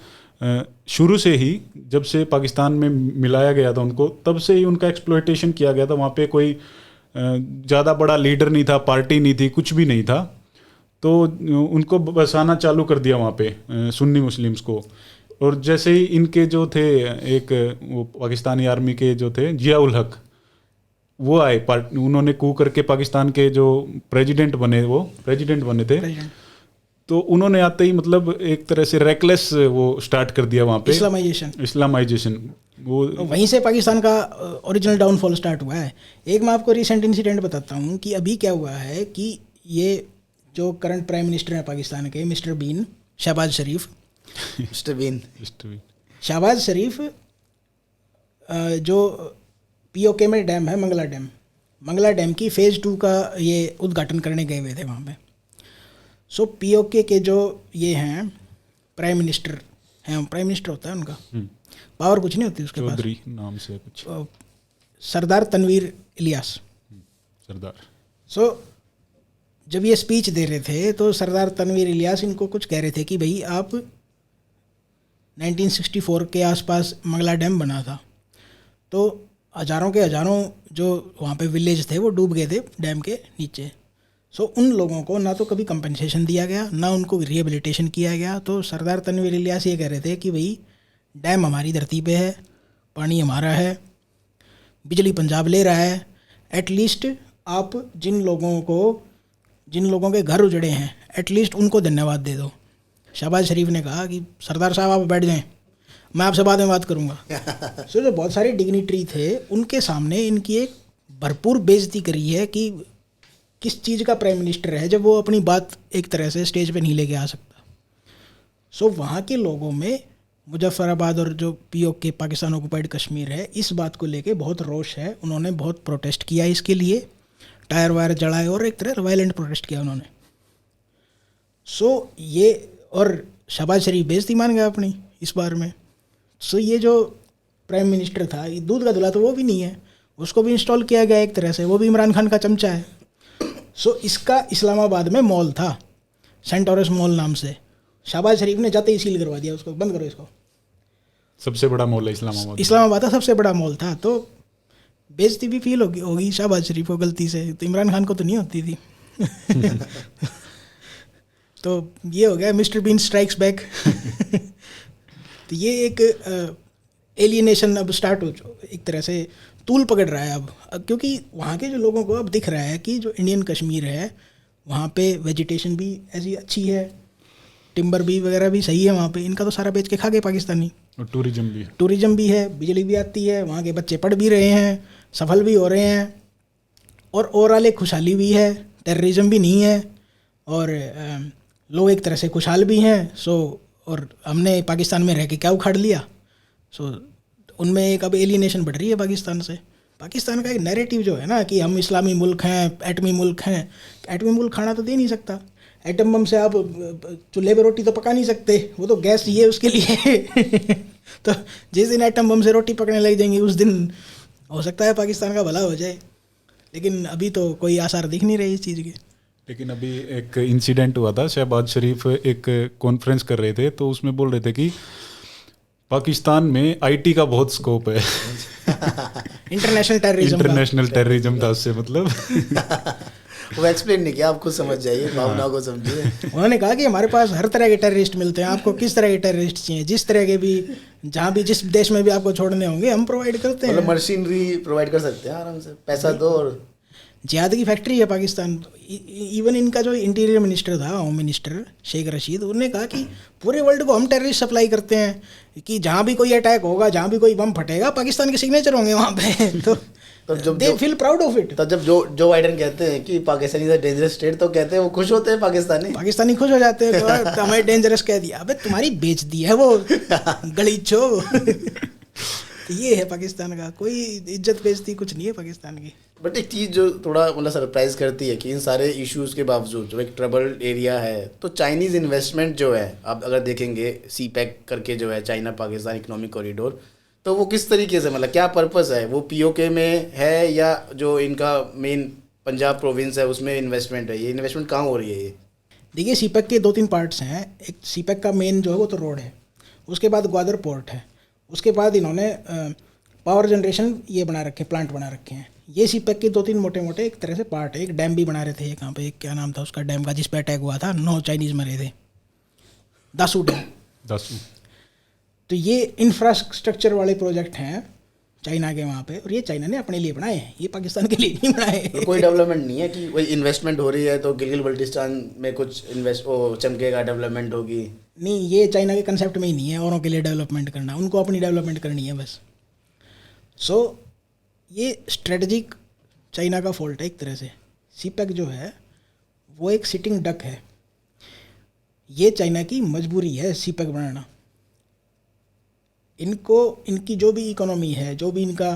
शुरू से ही, जब से पाकिस्तान में मिलाया गया था उनको, तब से ही उनका एक्सप्लॉयटेशन किया गया था। वहाँ पे कोई ज़्यादा बड़ा लीडर नहीं था, पार्टी नहीं थी, कुछ भी नहीं था। तो उनको बसाना चालू कर दिया वहाँ पे सुन्नी मुस्लिम्स को। और जैसे ही इनके जो थे एक वो पाकिस्तानी आर्मी के जो थे जियाउल हक, वो आए, उन्होंने कू करके पाकिस्तान के जो प्रेसिडेंट बने थे। तो उन्होंने आते ही मतलब एक तरह से रेकलेस वो स्टार्ट कर दिया वहाँ पे, इस्लामाइजेशन। वो वहीं से पाकिस्तान का ओरिजिनल डाउनफॉल स्टार्ट हुआ है। एक मैं आपको रिसेंट इंसिडेंट बताता हूँ कि अभी क्या हुआ है कि ये जो करंट प्राइम मिनिस्टर हैं पाकिस्तान के, मिस्टर बीन, शहबाज शरीफ शहबाज शरीफ, जो पीओके में डैम है मंगला डैम की फेज़ 2 का ये उद्घाटन करने गए हुए थे वहाँ पे। सो पीओके के जो ये हैं प्राइम मिनिस्टर होता है उनका, पावर कुछ नहीं होती उसके पास, चौधरी नाम से कुछ, सरदार तनवीर इलियास सरदार। सो जब ये स्पीच दे रहे थे तो सरदार तनवीर इलियास इनको कुछ कह रहे थे कि भाई आप 1964 के आसपास मंगला डैम बना था, तो हज़ारों के हज़ारों जो वहाँ पे विलेज थे वो डूब गए थे डैम के नीचे। सो उन लोगों को ना तो कभी कंपनसेशन दिया गया, ना उनको रिहेबिलिटेशन किया गया। तो सरदार तनवीर इलियास ये कह रहे थे कि भाई डैम हमारी धरती पे है, पानी हमारा है, बिजली पंजाब ले रहा है, एटलीस्ट आप जिन लोगों के घर उजड़े हैं एटलीस्ट उनको धन्यवाद दे दो। शहबाज शरीफ ने कहा कि सरदार साहब आप बैठ जाएं, मैं आपसे बाद में बात करूंगा। सो जो बहुत सारे डिग्निटरी थे उनके सामने इनकी एक भरपूर बेइज्जती करी है कि किस चीज़ का प्राइम मिनिस्टर है जब वो अपनी बात एक तरह से स्टेज पे नहीं लेके आ सकता। सो वहाँ के लोगों में मुजफ्फराबाद और जो पीओके पाकिस्तान ऑक्युपाइड कश्मीर है, इस बात को लेके बहुत रोष है। उन्होंने बहुत प्रोटेस्ट किया इसके लिए, टायर वायर जलाए और एक तरह वायलेंट प्रोटेस्ट किया उन्होंने। सो ये, और शहबाज शरीफ बेइज्जती मान गया अपनी इस बार में। सो ये जो प्राइम मिनिस्टर था, ये दूध का धुला तो वो भी नहीं है, उसको भी इंस्टॉल किया गया एक तरह से, वो भी इमरान खान का चमचा है। सो इसका इस्लामाबाद में मॉल था, सेंटोरस मॉल नाम से, शहबाज शरीफ ने जाते ही सील करवा दिया उसको, बंद करो इसको। सबसे बड़ा मॉल है इस्लामाबाद का सबसे बड़ा मॉल था। तो बेइज्जती भी फील होगी शहबाज शरीफ को गलती से, तो इमरान खान को तो नहीं होती थी। तो ये हो गया मिस्टर बीन स्ट्राइक्स बैक। तो ये एक एलियनेशन अब स्टार्ट हो, एक तरह से तूल पकड़ रहा है अब, क्योंकि वहाँ के जो लोगों को अब दिख रहा है कि जो इंडियन कश्मीर है वहाँ पे वेजिटेशन भी ऐसी अच्छी है, टिम्बर भी वगैरह भी सही है वहाँ पे, इनका तो सारा बेच के खा गए पाकिस्तानी। और टूरिज्म भी है, बिजली भी आती है, वहाँ के बच्चे पढ़ भी रहे हैं, सफल भी हो रहे हैं, और ओवरऑल एक खुशहाली भी है, टेररिज्म भी नहीं है, और लोग एक तरह से खुशहाल भी हैं। सो और हमने पाकिस्तान में रह के क्या उखाड़ लिया। सो उनमें एक अब एलियनेशन बढ़ रही है पाकिस्तान से। पाकिस्तान का एक नैरेटिव जो है ना कि हम इस्लामी मुल्क हैं, एटमी मुल्क हैं, एटमी मुल्क खाना तो दे नहीं सकता, एटम बम से आप चूल्हे पे रोटी तो पका नहीं सकते, वो तो गैस चाहिए उसके लिए। तो जिस दिन एटम बम से रोटी पकने लग जाएंगी उस दिन हो सकता है पाकिस्तान का भला हो जाए, लेकिन अभी तो कोई आसार दिख नहीं रही इस चीज़ के। लेकिन अभी एक इंसिडेंट हुआ था, शहबाज शरीफ एक कॉन्फ्रेंस कर रहे थे तो उसमें बोल रहे थे कि पाकिस्तान में आईटी का बहुत स्कोप है। इंटरनेशनल टेररिज्म था उससे मतलब। वो एक्सप्लेन नहीं किया, आप खुद समझ जाइए, भावना को समझिए। उन्होंने कहा कि हमारे पास हर तरह के टेररिस्ट मिलते हैं, आपको किस तरह के टेररिस्ट चाहिए, जिस तरह के भी, जहाँ भी, जिस देश में भी आपको छोड़ने होंगे हम प्रोवाइड करते हैं। मतलब मशीनरी प्रोवाइड कर सकते हैं आराम से, पैसा दो। और जिहाद की फैक्ट्री है पाकिस्तान। इवन इनका जो इंटीरियर मिनिस्टर था, होम मिनिस्टर शेख रशीद, उन्होंने कहा कि पूरे वर्ल्ड को हम टेररिस्ट सप्लाई करते हैं कि जहाँ भी कोई अटैक होगा, जहाँ भी कोई बम फटेगा, पाकिस्तान के सिग्नेचर होंगे वहाँ पे। तो जब they feel proud of it. तब जब जो बाइडन कहते हैं कि Pakistan is a dangerous state, तो कहते हैं वो खुश होते हैं पाकिस्तानी खुश हो जाते हैं। तो हमें डेंजरस कह दिया, अबे तुम्हारी बेच दी है वो गलीचो। तो ये है पाकिस्तान का, कोई इज्जत बेइज्जती कुछ नहीं है पाकिस्तान की। बट एक चीज़ जो थोड़ा मतलब सरप्राइज करती है कि इन सारे इश्यूज़ के बावजूद जो एक ट्रबल्ड एरिया है, तो चाइनीज़ इन्वेस्टमेंट जो है, आप अगर देखेंगे सीपैक करके जो है चाइना पाकिस्तान इकोनॉमिक कॉरिडोर, तो वो किस तरीके से, मतलब क्या पर्पस है, वो पीओके में है या जो इनका मेन पंजाब प्रोविंस है उसमें इन्वेस्टमेंट है? ये इन्वेस्टमेंट कहाँ हो रही है ये? देखिए, सीपैक के 2-3 पार्ट्स हैं। एक सीपैक का मेन जो है वो तो रोड है, उसके बाद ग्वादर पोर्ट है, उसके बाद इन्होंने पावर जनरेशन ये बना रखे, प्लांट बना रखे हैं। ये सीपैक के 2-3 मोटे मोटे एक तरह से पार्ट है। एक डैम भी बना रहे थे, कहाँ पे, क्या नाम था उसका डैम का जिस पे अटैक हुआ था, 9 चाइनीज़ मरे थे, दासू डैम। दासू। तो ये इंफ्रास्ट्रक्चर वाले प्रोजेक्ट हैं चाइना के वहाँ पे, और ये चाइना ने अपने लिए बनाए हैं, ये पाकिस्तान के लिए नहीं बनाए। तो कोई डेवलपमेंट नहीं है कि कोई इन्वेस्टमेंट हो रही है तो गिलगित बल्टिस्तान में कुछ चमकेगा, डेवलपमेंट होगी? नहीं, ये चाइना के कंसेप्ट में ही नहीं है औरों के लिए डेवलपमेंट करना, उनको अपनी डेवलपमेंट करनी है बस। सो ये स्ट्रेटजिक चाइना का फॉल्ट है एक तरह से। सीपैक जो है वो एक सिटिंग डक है, ये चाइना की मजबूरी है सीपैक बनाना। इनको, इनकी जो भी इकोनॉमी है, जो भी इनका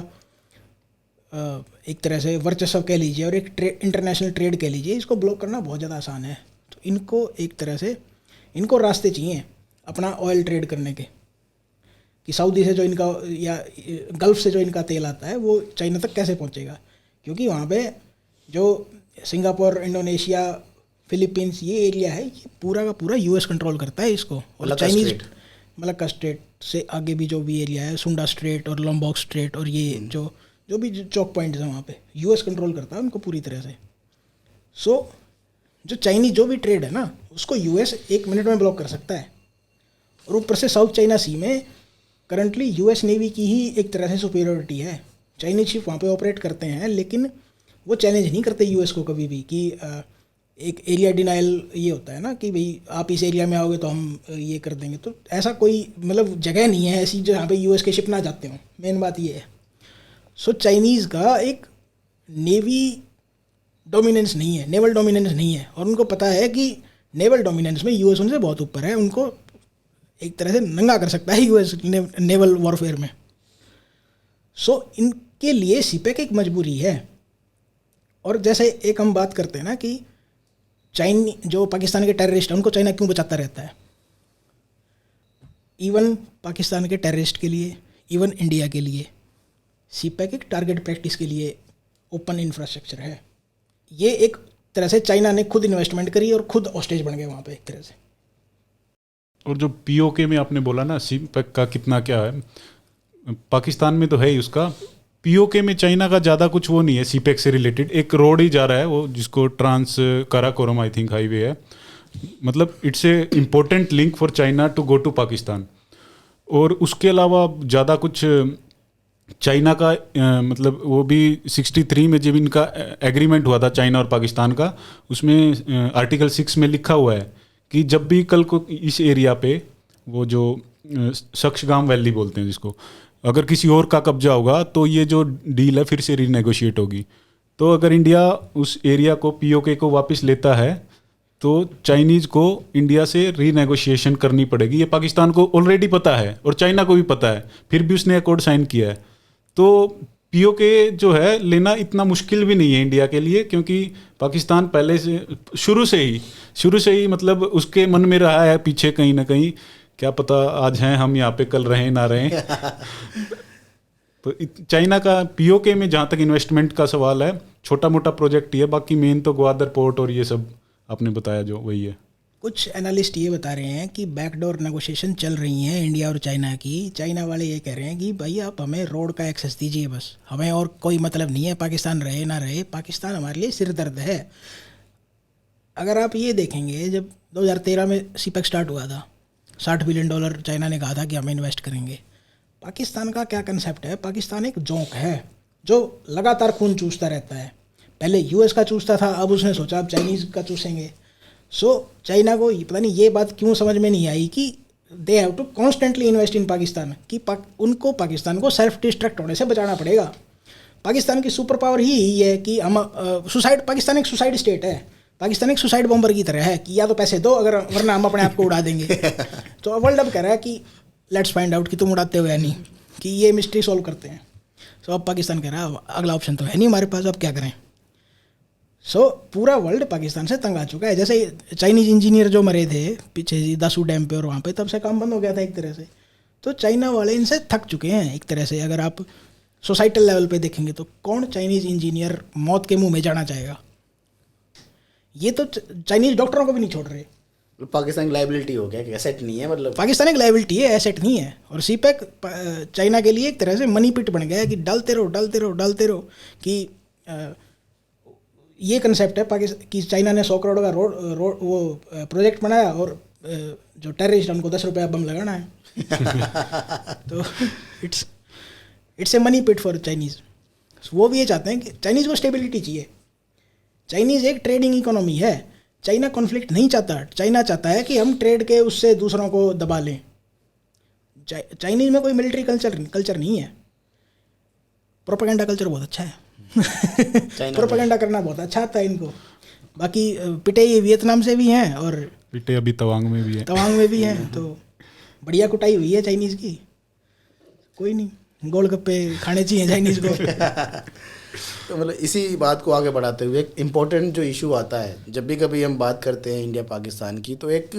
एक तरह से वर्चस्व कह लीजिए और एक इंटरनेशनल ट्रेड कह लीजिए, इसको ब्लॉक करना बहुत ज़्यादा आसान है। तो इनको एक तरह से, इनको रास्ते चाहिए अपना ऑयल ट्रेड करने के, कि सऊदी से जो इनका या गल्फ़ से जो इनका तेल आता है वो चाइना तक कैसे पहुंचेगा, क्योंकि वहाँ पे जो सिंगापुर, इंडोनेशिया, फिलीपींस, ये एरिया है, ये पूरा का पूरा यूएस कंट्रोल करता है इसको। और चाइनीज़ मलक्का स्ट्रेट से आगे भी जो भी एरिया है, सुंडा स्ट्रेट और लॉम्बॉक स्ट्रेट और ये जो भी चौक पॉइंट्स हैं वहाँ पे, यूएस कंट्रोल करता है उनको पूरी तरह से। सो जो चाइनीज जो भी ट्रेड है ना, उसको यूएस 1 मिनट में ब्लॉक कर सकता है। और ऊपर से साउथ चाइना सी में करंटली यूएस नेवी की ही एक तरह से सुपीरियरिटी है। चाइनीज शिप वहाँ पे ऑपरेट करते हैं, लेकिन वो चैलेंज नहीं करते यूएस को कभी भी कि एक एरिया डिनाइल ये होता है ना कि भाई आप इस एरिया में आओगे तो हम ये कर देंगे। तो ऐसा कोई मतलब जगह नहीं है ऐसी जहाँ पे यूएस के शिप ना जाते हों, मेन बात ये है। सो चाइनीज़ का एक नेवी डोमिनेंस नहीं है, नेवल डोमिनेंस नहीं है, और उनको पता है कि नेवल डोमिनेंस में यूएस उनसे बहुत ऊपर है, उनको एक तरह से नंगा कर सकता है यूएस नेवल वॉरफेयर में। सो इनके लिए सीपैक एक मजबूरी है। और जैसे एक हम बात करते हैं ना कि जो पाकिस्तान के टेररिस्ट हैं उनको चाइना क्यों बचाता रहता है, इवन पाकिस्तान के टेररिस्ट के लिए, इवन इंडिया के लिए सीपैक एक टारगेट प्रैक्टिस के लिए ओपन इंफ्रास्ट्रक्चर है। ये एक तरह से चाइना ने खुद इन्वेस्टमेंट करी और खुद हॉस्टेज बन गए वहाँ पे एक तरह से। और जो पीओके में आपने बोला ना सीपैक का कितना क्या है, पाकिस्तान में तो है ही उसका, पीओके में चाइना का ज़्यादा कुछ वो नहीं है सीपैक से रिलेटेड। एक रोड ही जा रहा है वो, जिसको trans Karakoram I think highway है, मतलब it's a important link for China to go to Pakistan. और उसके अलावा ज़्यादा कुछ चाइना का मतलब वो भी 63 में जब इनका एग्रीमेंट हुआ था चाइना और पाकिस्तान का, उसमें आर्टिकल 6 में लिखा हुआ है कि जब भी कल को इस एरिया पे वो जो सक्शगाम वैली बोलते हैं जिसको, अगर किसी और का कब्जा होगा तो ये जो डील है फिर से रीनेगोशिएट होगी। तो अगर इंडिया उस एरिया को पीओके को वापस लेता है तो चाइनीज़ को इंडिया से रीनेगोशिएशन करनी पड़ेगी। ये पाकिस्तान को ऑलरेडी पता है और चाइना को भी पता है, फिर भी उसने अकॉर्ड साइन किया है। तो पीओके जो है लेना इतना मुश्किल भी नहीं है इंडिया के लिए, क्योंकि पाकिस्तान पहले से शुरू से ही मतलब उसके मन में रहा है पीछे कहीं ना कहीं, क्या पता आज हैं हम यहाँ पे कल रहें ना रहें। तो चाइना का पीओके में जहाँ तक इन्वेस्टमेंट का सवाल है, छोटा मोटा प्रोजेक्ट ही है, बाकी मेन तो ग्वादर पोर्ट और ये सब आपने बताया जो वही है। कुछ एनालिस्ट ये बता रहे हैं कि बैकडोर नेगोशिएशन चल रही हैं इंडिया और चाइना की। चाइना वाले ये कह रहे हैं कि भाई आप हमें रोड का एक्सेस दीजिए, बस हमें और कोई मतलब नहीं है, पाकिस्तान रहे ना रहे, पाकिस्तान हमारे लिए सिर दर्द है। अगर आप ये देखेंगे, जब 2013 में सीपेक स्टार्ट हुआ था, $60 बिलियन चाइना ने कहा था कि हम इन्वेस्ट करेंगे। पाकिस्तान का क्या कंसेप्ट है, पाकिस्तान एक जोंक है जो लगातार खून चूसता रहता है। पहले यूएस का चूसता था, अब उसने सोचा अब चाइनीज़ का चूसेंगे। सो चाइना को पता नहीं ये बात क्यों समझ में नहीं आई कि they have to constantly invest in Pakistan, कि उनको पाकिस्तान को सेल्फ डिस्ट्रक्ट होने से बचाना पड़ेगा। पाकिस्तान की सुपर पावर ही यही है कि हम पाकिस्तान एक सुसाइड स्टेट है, पाकिस्तान एक सुसाइड बॉम्बर की तरह है कि या तो पैसे दो, अगर वरना हम अपने आप को उड़ा देंगे। तो वर्ल्ड अब कह रहा है कि लेट्स फाइंड आउट कि तुम उड़ाते हो या नहीं, कि ये मिस्ट्री सॉल्व करते हैं। सो अब पाकिस्तान कह रहा है अगला ऑप्शन तो है नहीं हमारे पास, अब क्या करें। सो पूरा वर्ल्ड पाकिस्तान से तंग आ चुका है। जैसे चाइनीज़ इंजीनियर जो मरे थे पीछे दासू डैम पे, और वहाँ पे तब से काम बंद हो गया था एक तरह से। तो चाइना वाले इनसे थक चुके हैं एक तरह से। अगर आप सोसाइटल लेवल पे देखेंगे तो कौन चाइनीज़ इंजीनियर मौत के मुंह में जाना चाहेगा। ये तो चाइनीज़ डॉक्टरों को भी नहीं छोड़ रहे। पाकिस्तान की लाइबिलिटी हो गया, एसेट नहीं है, मतलब पाकिस्तान एक लाइबिलिटी है, एसेट नहीं है। और सीपेक चाइना के लिए एक तरह से मनी पिट बन गया है कि डालते रहो कि ये कंसेप्ट है पाकिस्तान कि चाइना ने 100 करोड़ का रोड वो प्रोजेक्ट बनाया, और जो टेररिस्ट उनको 10 रुपये बम लगाना है। तो it's a money pit for Chinese. वो भी ये चाहते हैं कि चाइनीज़ को स्टेबिलिटी चाहिए। चाइनीज़ एक ट्रेडिंग इकोनॉमी है, चाइना कॉन्फ्लिक्ट नहीं चाहता। चाइना चाहता है कि हम ट्रेड के उससे दूसरों को दबा लें। चाइनीज़ में कोई मिलिट्री कल्चर नहीं है। प्रोपेगेंडा कल्चर बहुत अच्छा है। प्रोपेगेंडा करना बहुत अच्छा आता है इनको। बाकी पिटे ये वियतनाम से भी हैं, और पिटे अभी तवांग में भी हैं। तो बढ़िया कुटाई हुई है चाइनीज़ की। कोई नहीं, गोलगप्पे खाने चाहिए चाइनीज़ को। तो मतलब इसी बात को आगे बढ़ाते हुए एक इम्पोर्टेंट जो इशू आता है, जब भी कभी हम बात करते हैं इंडिया पाकिस्तान की, तो एक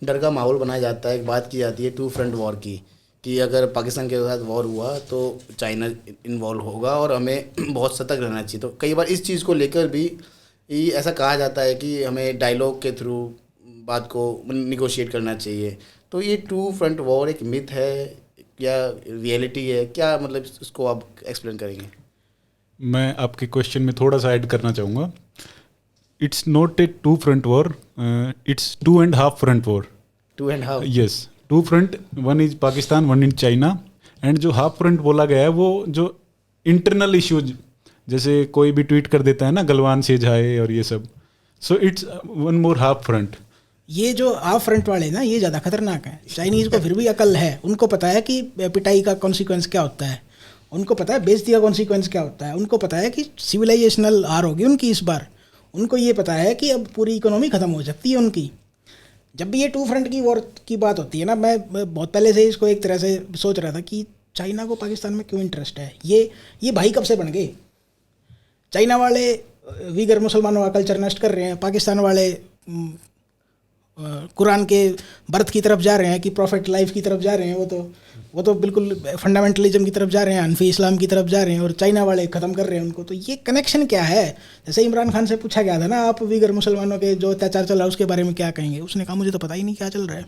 डर का माहौल बनाया जाता है। एक बात की जाती है 2 फ्रंट वॉर की, कि अगर पाकिस्तान के साथ वॉर हुआ तो चाइना इन्वॉल्व होगा और हमें बहुत सतर्क रहना चाहिए। तो कई बार इस चीज़ को लेकर भी ऐसा कहा जाता है कि हमें डायलॉग के थ्रू बात को निगोशिएट करना चाहिए। तो ये 2 फ्रंट वॉर एक मिथ है या रियलिटी है, क्या मतलब इसको आप एक्सप्लेन करेंगे? मैं आपके क्वेश्चन में थोड़ा सा ऐड करना चाहूँगा। It's not a 2 front war, it's 2.5 front war. 2.5? Yes, 2 front, 1 is Pakistan, 1 in China. And जो हाफ फ्रंट बोला गया है वो जो इंटरनल इश्यूज, जैसे कोई भी ट्वीट कर देता है ना गलवान से जाए और ये सब, so it's 1 more half front. ये जो हाफ फ्रंट वाले ना ये ज़्यादा खतरनाक है। चाइनीज़ को फिर भी अकल है, उनको पता है कि पिटाई का कॉन्सिक्वेंस क्या होता है, उनको पता है बेइज्जती का कॉन्सिक्वेंस क्या होता है, उनको पता है कि सिविलाइजेशनल हार होगी उनकी इस बार। उनको ये पता है कि अब पूरी इकोनॉमी ख़त्म हो सकती है उनकी। जब भी ये 2 फ्रंट की वॉर की बात होती है ना, मैं बहुत पहले से इसको एक तरह से सोच रहा था कि चाइना को पाकिस्तान में क्यों इंटरेस्ट है। ये भाई कब से बन गए? चाइना वाले वीगर मुसलमानों का कल्चर नष्ट कर रहे हैं, पाकिस्तान वाले कुरान के बर्थ की तरफ जा रहे हैं, कि प्रॉफिट लाइफ की तरफ जा रहे हैं। वो तो बिल्कुल फंडामेंटलिज्म की तरफ जा रहे हैं, हनफी इस्लाम की तरफ जा रहे हैं, और चाइना वाले ख़त्म कर रहे हैं उनको। तो ये कनेक्शन क्या है? जैसे इमरान खान से पूछा गया था ना, आप वीगर मुसलमानों के जो अत्याचार चल रहा है उसके बारे में क्या कहेंगे, उसने कहा मुझे तो पता ही नहीं क्या चल रहा है।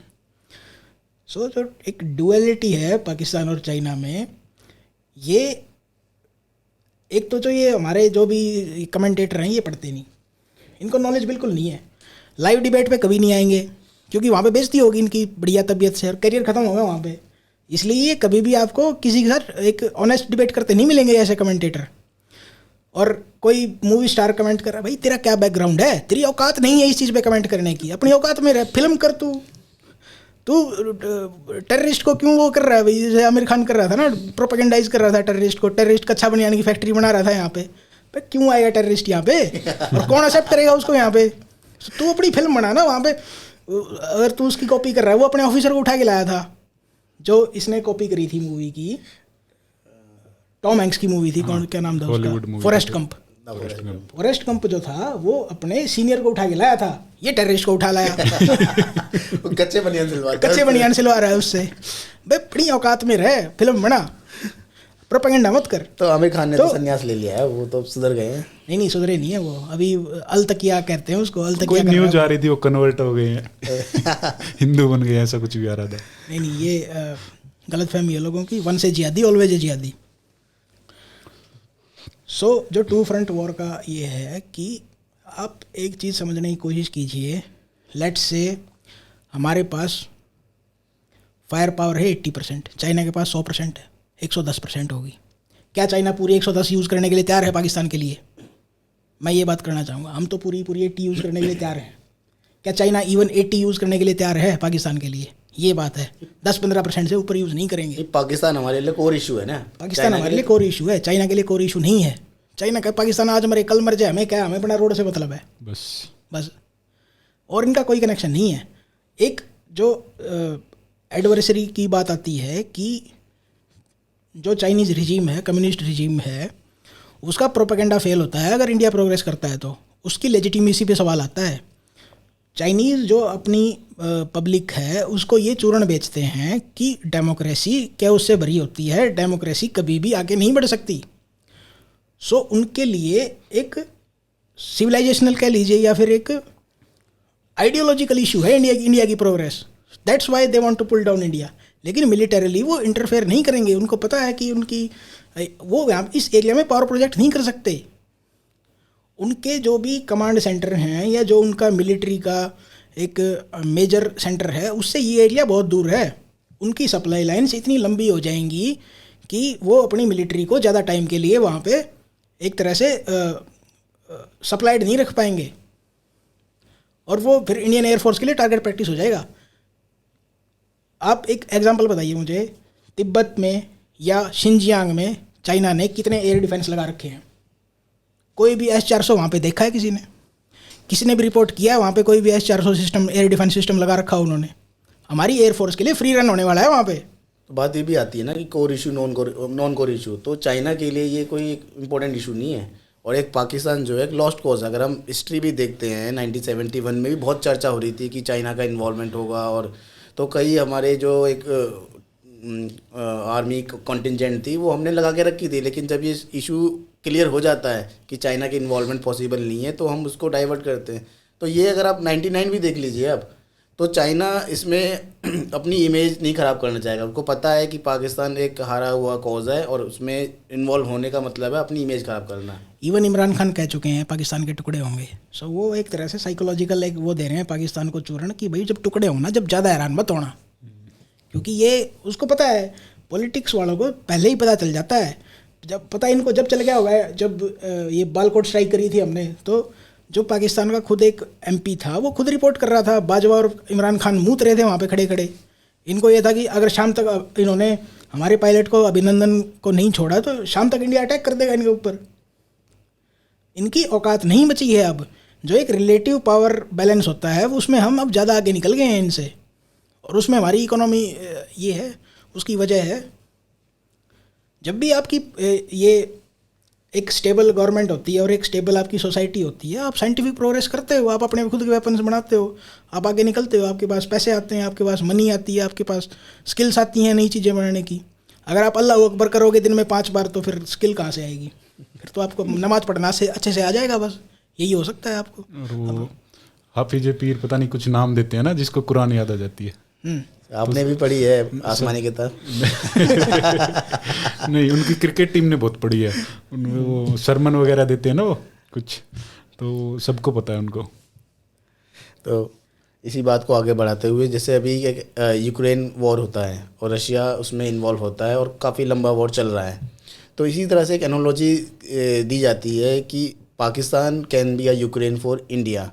सो जो एक डुअलिटी है पाकिस्तान और चाइना में, ये एक तो जो ये हमारे जो भी कमेंटेटर हैं ये पढ़ते नहीं, इनको नॉलेज बिल्कुल नहीं है। लाइव डिबेट पे कभी नहीं आएंगे क्योंकि वहाँ पे बेइज्जती होगी इनकी बढ़िया तबीयत से, और करियर ख़त्म होगा वहाँ पे। इसलिए कभी भी आपको किसी के साथ एक ऑनेस्ट डिबेट करते नहीं मिलेंगे ऐसे कमेंटेटर। और कोई मूवी स्टार कमेंट कर रहा है, भाई तेरा क्या बैकग्राउंड है, तेरी औकात नहीं है इस चीज़ पे कमेंट करने की, अपनी औकात में रह, फिल्म कर। तू टेररिस्ट को क्यों वो कर रहा है? भाई जैसे आमिर खान कर रहा था ना, प्रोपेगेंडाइज कर रहा था टेररिस्ट को, टेररिस्ट का अच्छा बनियान की फैक्ट्री बना रहा था यहाँ पे। क्यों आएगा टेररिस्ट यहाँ पे, और कौन एक्सेप्ट करेगा उसको यहाँ पे? तू अपनी फिल्म बना ना वहाँ पे। अगर तू उसकी कॉपी कर रहा है, वो अपने ऑफिसर को उठा के लाया था जो इसने कॉपी करी थी मूवी की, टॉम हैंक्स की मूवी थी, कौन क्या नाम था Hollywood उसका, movie फॉरेस्ट थी। गंप। फॉरेस्ट गंप जो था वो अपने सीनियर को उठा के लाया था, ये टेररिस्ट को उठा लाया। वो कच्चे बनियान सिलवा कच्चे बनियान सिलवा रहा है उससे। भाई बड़ी औकात में रहे, फिल्म बना, प्रोपेगेंडा मत कर। तो आमिर खान ने तो संन्यास ले लिया है, वो तो सुधर गए हैं। नहीं सुधरे नहीं है वो, अभी अल तकिया कहते हैं उसको, अल कोई तकिया कर न्यूज रहा आ है। रही थी वो कन्वर्ट हो गए हैं हिंदू बन गए, ऐसा कुछ भी आ रहा था। नहीं ये गलत फहमी है लोगों की, वन से जिहादी ऑलवेज ए जिहादी। सो जो टू फ्रंट वॉर का ये है कि आप एक चीज़ समझने की कोशिश कीजिए। लेट्स से हमारे पास फायर पावर है 80%, चाइना के पास 100% है, 110% होगी। क्या चाइना पूरी 110 यूज़ करने के लिए तैयार है पाकिस्तान के लिए? मैं ये बात करना चाहूँगा। हम तो पूरी 80 यूज़ करने के लिए तैयार हैं। क्या चाइना इवन 80 यूज़ करने के लिए तैयार है पाकिस्तान के लिए? ये बात है। 10-15% से ऊपर यूज़ नहीं करेंगे। ये पाकिस्तान हमारे लिए कोर इशू है ना, पाकिस्तान हमारे लिए कोर इशू है, चाइना के लिए कोर इशू नहीं है। चाइना का पाकिस्तान आज मरे कल मर जाए, हमें क्या, हमें अपना रोड से मतलब है बस। और इनका कोई कनेक्शन नहीं है। एक जो एडवर्सरी की बात आती है कि जो चाइनीज़ रिजीम है, कम्युनिस्ट रिजीम है, उसका प्रोपेगेंडा फेल होता है अगर इंडिया प्रोग्रेस करता है तो उसकी लेजिटिमेसी पे सवाल आता है। चाइनीज़ जो अपनी पब्लिक है उसको ये चूर्ण बेचते हैं कि डेमोक्रेसी क्या उससे भरी होती है, डेमोक्रेसी कभी भी आगे नहीं बढ़ सकती। सो उनके लिए एक सिविलाइजेशनल कह लीजिए या फिर एक आइडियोलॉजिकल इशू है इंडिया की प्रोग्रेस। That's why they want to pull down India. लेकिन मिलिटरीली वो इंटरफेयर नहीं करेंगे। उनको पता है कि उनकी वो यहाँ इस एरिया में पावर प्रोजेक्ट नहीं कर सकते। उनके जो भी कमांड सेंटर हैं या जो उनका मिलिट्री का एक मेजर सेंटर है, उससे ये एरिया बहुत दूर है। उनकी सप्लाई लाइन्स इतनी लंबी हो जाएंगी कि वो अपनी मिलिट्री को ज़्यादा टाइम के लिए वहाँ पे एक तरह से सप्लाइड नहीं रख पाएंगे, और वो फिर इंडियन एयरफोर्स के लिए टारगेट प्रैक्टिस हो जाएगा। आप एक एग्जांपल बताइए मुझे, तिब्बत में या शिनजियांग में चाइना ने कितने एयर डिफेंस लगा रखे हैं? कोई भी S-400 वहाँ पे देखा है किसी ने भी रिपोर्ट किया है वहाँ पे कोई भी S-400 system, air defence system लगा रखा उन्होंने? हमारी एयरफोर्स के लिए फ्री रन होने वाला है वहाँ पे। तो बात ये भी आती है ना कि core issue non core issue, तो चाइना के लिए ये कोई इम्पोर्टेंट इशू नहीं है। और एक पाकिस्तान जो है एक लॉस्ट कॉज। अगर हम हिस्ट्री भी देखते हैं 1971 में भी बहुत चर्चा हो रही थी कि चाइना का इन्वॉल्वमेंट होगा, और तो कई हमारे जो एक आर्मी कॉन्टिजेंट थी वो हमने लगा के रखी थी। लेकिन जब ये इशू क्लियर हो जाता है कि चाइना की इन्वॉल्वमेंट पॉसिबल नहीं है तो हम उसको डाइवर्ट करते हैं। तो ये अगर आप 99 भी देख लीजिए अब, तो चाइना इसमें अपनी इमेज नहीं ख़राब करना चाहेगा। उनको पता है कि पाकिस्तान एक हारा हुआ कॉज है और उसमें इन्वॉल्व होने का मतलब है अपनी इमेज ख़राब करना। इवन इमरान खान कह चुके हैं पाकिस्तान के टुकड़े होंगे। सो वो एक तरह से साइकोलॉजिकल एक वो दे रहे हैं पाकिस्तान को चूर्ण कि भाई जब टुकड़े होना, जब ज़्यादा हैरान मत होना, क्योंकि ये उसको पता है, पॉलिटिक्स वालों को पहले ही पता चल जाता है। जब पता इनको जब चल गया होगा, जब ये बालकोट स्ट्राइक करी थी हमने, तो जो पाकिस्तान का खुद एक MP था वो खुद रिपोर्ट कर रहा था, बाजवा और इमरान खान मूत रहे थे वहाँ पे खड़े खड़े। इनको ये था कि अगर शाम तक इन्होंने हमारे पायलट को, अभिनंदन को नहीं छोड़ा तो शाम तक इंडिया अटैक कर देगा इनके ऊपर। इनकी औकात नहीं बची है अब। जो एक रिलेटिव पावर बैलेंस होता है उसमें हम अब ज़्यादा आगे निकल गए हैं इनसे, और उसमें हमारी इकोनॉमी ये है, उसकी वजह है। जब भी आपकी ये एक स्टेबल गवर्नमेंट होती है और एक स्टेबल आपकी सोसाइटी होती है, आप साइंटिफिक प्रोग्रेस करते हो, आप अपने खुद के वेपन्स बनाते हो, आप आगे निकलते हो, आपके पास पैसे आते हैं, आपके पास मनी आती है, आपके पास स्किल्स आती हैं नई चीज़ें बनाने की। अगर आप अल्लाह अकबर करोगे दिन में 5 बार तो फिर स्किल कहाँ से आएगी? फिर तो आपको नमाज पढ़ना से अच्छे से आ जाएगा, बस यही हो सकता है आपको। और वो हाफिज पीर पता नहीं कुछ नाम देते हैं ना जिसको कुरान याद आ जाती है। आपने भी पढ़ी है आसमानी किताब? नहीं, उनकी क्रिकेट टीम ने बहुत पढ़ी है। उनमें वो सरमन वगैरह देते हैं ना वो कुछ, तो सबको पता है उनको। तो इसी बात को आगे बढ़ाते हुए, जैसे अभी यूक्रेन वॉर होता है और रशिया उसमें इन्वॉल्व होता है और काफ़ी लंबा वॉर चल रहा है, तो इसी तरह से एक एनोलॉजी दी जाती है कि Pakistan can be a Ukraine for India.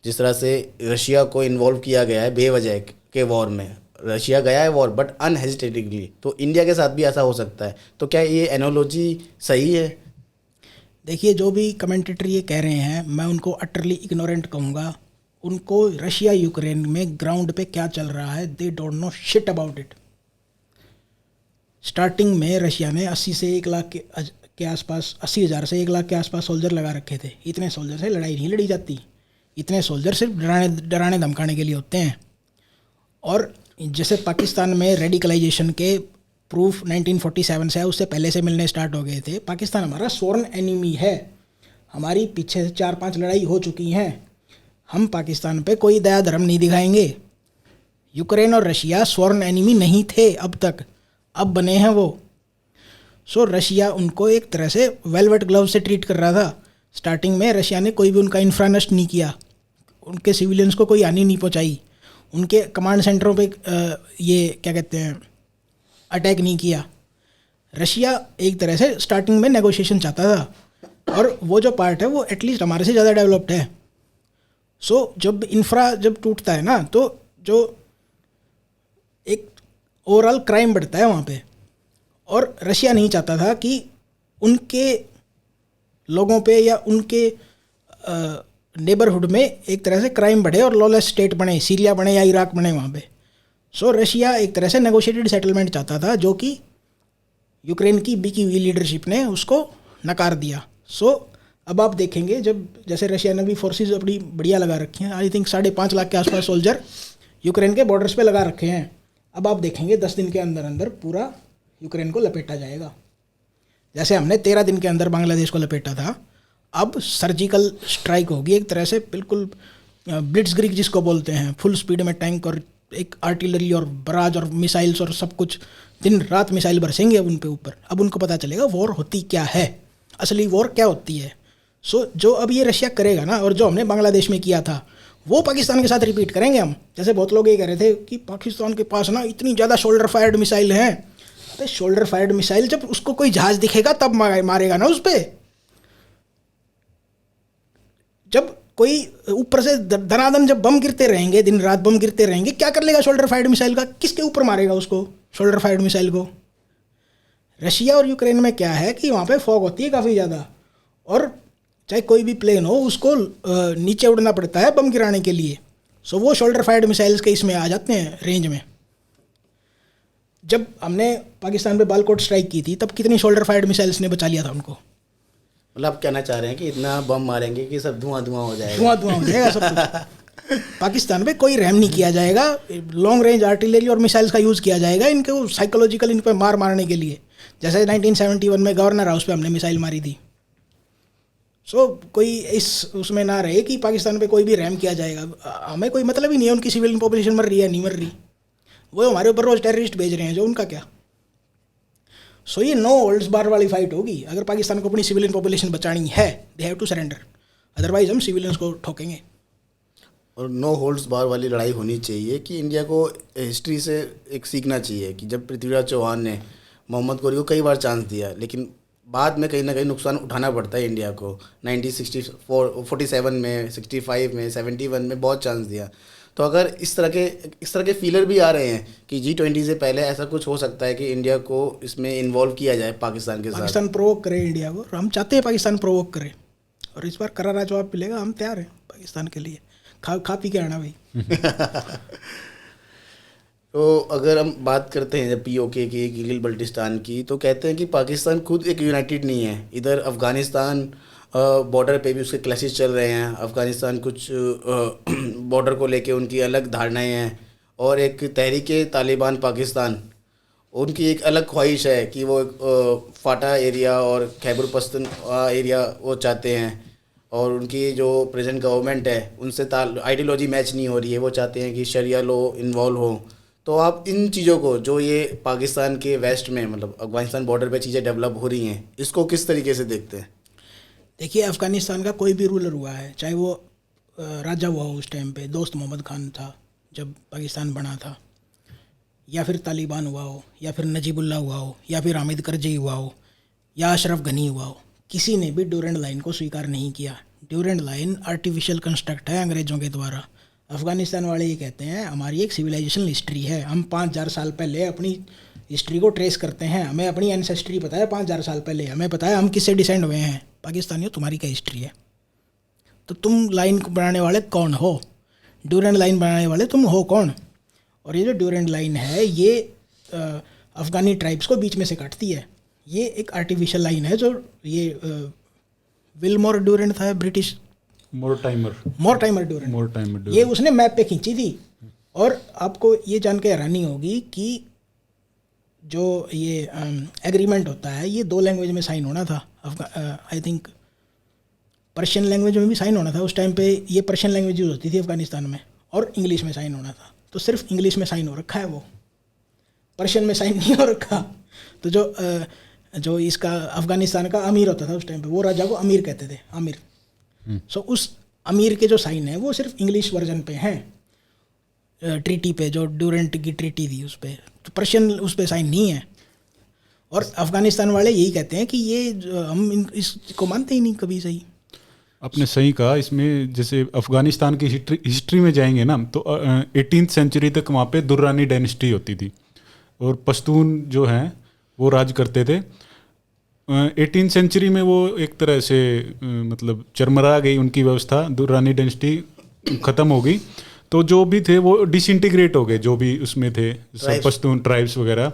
जिस तरह से रशिया को इन्वॉल्व किया गया है बेवजह के वॉर में, रशिया गया है वॉर बट अनहेजिटेटिवली, तो इंडिया के साथ भी ऐसा हो सकता है। तो क्या ये एनोलॉजी सही है? देखिए, जो भी कमेंटेटर ये कह रहे हैं मैं उनको अटरली इग्नोरेंट कहूँगा। उनको रशिया यूक्रेन में ग्राउंड पे क्या चल रहा है, they don't know shit about it. Starting में रशिया ने 80 से 1 लाख के आसपास, 80,000 से 1 लाख के आसपास सोल्जर लगा रखे थे। इतने सोल्जर से लड़ाई नहीं लड़ी जाती, इतने सोल्जर सिर्फ डराने धमकाने के लिए होते हैं। और जैसे पाकिस्तान में रेडिकलाइजेशन के प्रूफ 1947 से है, उससे पहले से मिलने स्टार्ट हो गए थे। पाकिस्तान हमारा स्वर्ण एनिमी है, हमारी पीछे से 4-5 लड़ाई हो चुकी हैं। हम पाकिस्तान पे कोई दया धर्म नहीं दिखाएंगे। यूक्रेन और रशिया स्वर्ण एनिमी नहीं थे अब तक, अब बने हैं वो। सो रशिया उनको एक तरह से वेलवेट ग्लव से ट्रीट कर रहा था। स्टार्टिंग में रशिया ने कोई भी उनका इंफ्रा नष्ट नहीं किया, उनके सिविलियंस को कोई हानि नहीं पहुंचाई, उनके कमांड सेंटरों पे ये क्या कहते हैं अटैक नहीं किया। रशिया एक तरह से स्टार्टिंग में नेगोशिएशन चाहता था, और वो जो पार्ट है वो एटलीस्ट हमारे से ज़्यादा डेवलप्ड है। सो जब इंफ्रा जब टूटता है ना, तो जो एक ओवरऑल क्राइम बढ़ता है वहाँ पे। और रशिया नहीं चाहता था कि उनके लोगों पे या उनके नेबरहुड में एक तरह से क्राइम बढ़े और लॉलेस स्टेट बने, सीरिया बने या इराक बने वहाँ पे। सो रशिया एक तरह से नेगोशिएटेड सेटलमेंट चाहता था, जो कि यूक्रेन की बिकी हुई लीडरशिप ने उसको नकार दिया। सो अब आप देखेंगे, जब जैसे रशिया ने भी फोर्सेस अपनी बढ़िया लगा रखी हैं, आई थिंक 5.5 लाख के आसपास सोल्जर यूक्रेन के बॉर्डर्स पे लगा रखे हैं। अब आप देखेंगे 10 दिन के अंदर अंदर पूरा यूक्रेन को लपेटा जाएगा। जैसे हमने 13 दिन के अंदर बांग्लादेश को लपेटा था, अब सर्जिकल स्ट्राइक होगी एक तरह से, बिल्कुल ब्लिट्जक्रीग जिसको बोलते हैं, फुल स्पीड में टैंक और एक आर्टिलरी और बराज और मिसाइल्स और सब कुछ, दिन रात मिसाइल बरसेंगे अब उन पे ऊपर। अब उनको पता चलेगा वॉर होती क्या है, असली वॉर क्या होती है। सो जो अब ये रशिया करेगा ना, और जो हमने बांग्लादेश में किया था, वो पाकिस्तान के साथ रिपीट करेंगे हम। जैसे बहुत लोग ये कह रहे थे कि पाकिस्तान के पास ना इतनी ज़्यादा शोल्डर फायर्ड मिसाइल हैं। तो शोल्डर फायर्ड मिसाइल जब उसको कोई जहाज़ दिखेगा तब मारेगा ना उस पर। जब कोई ऊपर से दनादन जब बम गिरते रहेंगे, दिन रात बम गिरते रहेंगे, क्या कर लेगा शोल्डर फायर्ड मिसाइल का? किसके ऊपर मारेगा उसको, शोल्डर फायर्ड मिसाइल को? रशिया और यूक्रेन में क्या है कि वहाँ पे फॉग होती है काफ़ी ज़्यादा, और चाहे कोई भी प्लेन हो उसको नीचे उड़ना पड़ता है बम गिराने के लिए। सो वो शोल्डर फायर्ड मिसाइल्स के इसमें आ जाते हैं रेंज में। जब हमने पाकिस्तान पे बालकोट स्ट्राइक की थी, तब कितनी शोल्डर फायर्ड मिसाइल्स ने बचा लिया था उनको। मतलब आप कहना चाह रहे हैं कि इतना बम मारेंगे कि सब धुआं धुआं हो जाएगा? धुआं हो जाएगा सब कुछ। पाकिस्तान पे कोई रहम नहीं किया जाएगा। लॉन्ग रेंज आर्टिलरी और मिसाइल्स का यूज़ किया जाएगा इनको साइकोलॉजिकल इन पर मारने के लिए, जैसे 1971 में गवर्नर हाउस पे हमने मिसाइल मारी थी। सो कोई इस उसमें ना रहे कि पाकिस्तान पे कोई भी रहम किया जाएगा। हमें कोई मतलब ही नहीं है उनकी सिविलियन पॉपुलेशन मर रही है नहीं मर रही, वो हमारे ऊपर रोज़ टेररिस्ट भेज रहे हैं, जो उनका क्या। सो ये नो होल्ड्स बार वाली फाइट होगी। अगर पाकिस्तान को अपनी सिविलियन पॉपुलेशन बचानी है, they have to surrender, otherwise हम सिविलियंस को ठोकेंगे। और नो होल्ड्स बार वाली लड़ाई होनी चाहिए कि इंडिया को हिस्ट्री से एक सीखना चाहिए कि जब पृथ्वीराज चौहान ने मोहम्मद गौरी को कई बार चांस दिया, लेकिन बाद में कहीं ना कहीं नुकसान उठाना पड़ता है इंडिया को। 1947 में, 65 में, 71 में बहुत चांस दिया। तो अगर इस तरह के फीलर भी आ रहे हैं कि G20 से पहले ऐसा कुछ हो सकता है कि इंडिया को इसमें इन्वॉल्व किया जाए पाकिस्तान के साथ। पाकिस्तान प्रोवोक करे इंडिया को, हम चाहते हैं पाकिस्तान प्रोवोक करे, और इस बार करारा जवाब मिलेगा। हम तैयार हैं पाकिस्तान के लिए, खा पी के आना भाई। तो अगर हम बात करते हैं जब POK की, गिलगित बल्टिस्तान की, तो कहते हैं कि पाकिस्तान खुद एक यूनाइटेड नहीं है। इधर अफ़गानिस्तान बॉर्डर पे भी उसके क्लैशेस चल रहे हैं। अफ़गानिस्तान कुछ बॉर्डर को लेके उनकी अलग धारणाएं हैं, और एक तहरीक तालिबान पाकिस्तान, उनकी एक अलग ख्वाहिश है कि वो फाटा एरिया और खैबर पख्तूनख्वा एरिया वो चाहते हैं, और उनकी जो प्रेजेंट गवर्नमेंट है उनसे आइडियोलॉजी मैच नहीं हो रही है। वो चाहते हैं कि शरिया लॉ इन्वॉल्व हो। तो आप इन चीज़ों को, जो ये पाकिस्तान के वेस्ट में मतलब अफ़गानिस्तान बॉर्डर पे चीज़ें डेवलप हो रही हैं, इसको किस तरीके से देखते हैं? देखिए, अफ़गानिस्तान का कोई भी रूलर हुआ है, चाहे वो राजा हुआ हो उस टाइम पे, दोस्त मोहम्मद खान था जब पाकिस्तान बना था, या फिर तालिबान हुआ हो, या फिर नजीबुल्ला हुआ हो, या फिर हामिद करजई हुआ हो, या अशरफ गनी हुआ हो, किसी ने भी ड्यूरेंट लाइन को स्वीकार नहीं किया। ड्यूरेंट लाइन आर्टिफिशियल कंस्ट्रक्ट है अंग्रेज़ों के द्वारा। अफ़गानिस्तान वाले ये कहते हैं हमारी एक सिविलाइजेशन हिस्ट्री है, हम 5000 साल पहले अपनी हिस्ट्री को ट्रेस करते हैं, हमें अपनी एंसेस्ट्री पता है 5000 साल पहले, हमें पता है हम किससे डिसेंड हुए हैं। पाकिस्तानियों, तुम्हारी क्या हिस्ट्री है? तो तुम लाइन को बनाने वाले कौन हो? ड्यूरेंट लाइन बनाने वाले तुम हो कौन? और ये जो ड्यूरेंट लाइन है, ये अफ़गानी ट्राइब्स को बीच में से काटती है। ये एक आर्टिफिशियल लाइन है जो ये विलमोर ड्यूरेंट था ब्रिटिश मोरटाइमर ड्यूरेंट, ये उसने मैप पे खींची थी। और आपको ये जान के हैरानी होगी कि जो ये एग्रीमेंट होता है ये 2 लैंग्वेज में साइन होना था। आई थिंक पर्शियन लैंग्वेज में भी साइन होना था उस टाइम पे। ये पर्शियन लैंग्वेज यूज़ होती थी अफ़गानिस्तान में, और इंग्लिश में साइन होना था। तो सिर्फ इंग्लिश में साइन हो रखा है, वो पर्शियन में साइन नहीं हो रखा। तो जो इसका अफ़गानिस्तान का अमीर होता था उस टाइम पे, वो राजा को अमीर कहते थे, आमिर। सो उस अमीर के जो साइन है वो सिर्फ इंग्लिश वर्जन पे हैं, ट्रीटी पे, जो ड्यूरेंट की ट्रीटी थी उस पर। तो पर्शियन उस पर साइन नहीं है। और अफ़गानिस्तान वाले यही कहते हैं कि ये हम इसको मानते ही नहीं कभी। सही, आपने सही कहा। इसमें जैसे अफ़गानिस्तान की हिस्ट्री में जाएंगे ना तो 18th सेंचुरी तक वहाँ पे दुर्रानी डायनेस्टी होती थी और पश्तून जो हैं वो राज करते थे। 18th सेंचुरी में वो एक तरह से मतलब चरमरा गई उनकी व्यवस्था, दुर्रानी डायनेस्टी ख़त्म हो गई। तो जो भी थे वो डिसइंटीग्रेट हो गए, जो भी उसमें थे सब पश्तून ट्राइब्स वगैरह।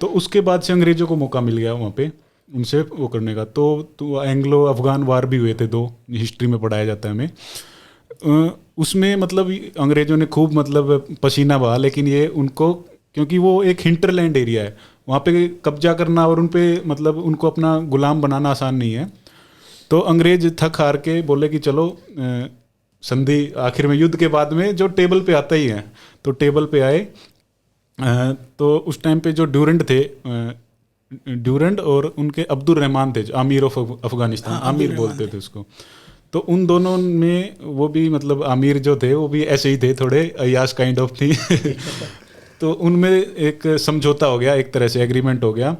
तो उसके बाद से अंग्रेज़ों को मौका मिल गया वहाँ पे उनसे वो करने का। तो एंग्लो अफ़गान वार भी हुए थे 2, हिस्ट्री में पढ़ाया जाता है हमें। उसमें मतलब अंग्रेज़ों ने खूब मतलब पसीना बहा, लेकिन ये उनको, क्योंकि वो एक हिंटरलैंड एरिया है, वहाँ पे कब्जा करना और उन पे मतलब उनको अपना गुलाम बनाना आसान नहीं है। तो अंग्रेज थक हार के बोले कि चलो संधि, आखिर में युद्ध के बाद में जो टेबल पे आता ही है, तो टेबल पे आए। तो उस टाइम पे जो ड्यूरेंट थे, ड्यूरेंट और उनके अब्दुल रहमान थे, आमिर ऑफ अफ़गानिस्तान, आमिर बोलते थे उसको। तो उन दोनों में वो भी मतलब आमिर जो थे वो भी ऐसे ही थे, थोड़े अयाश काइंड ऑफ थी। तो उनमें एक समझौता हो गया, एक तरह से एग्रीमेंट हो गया।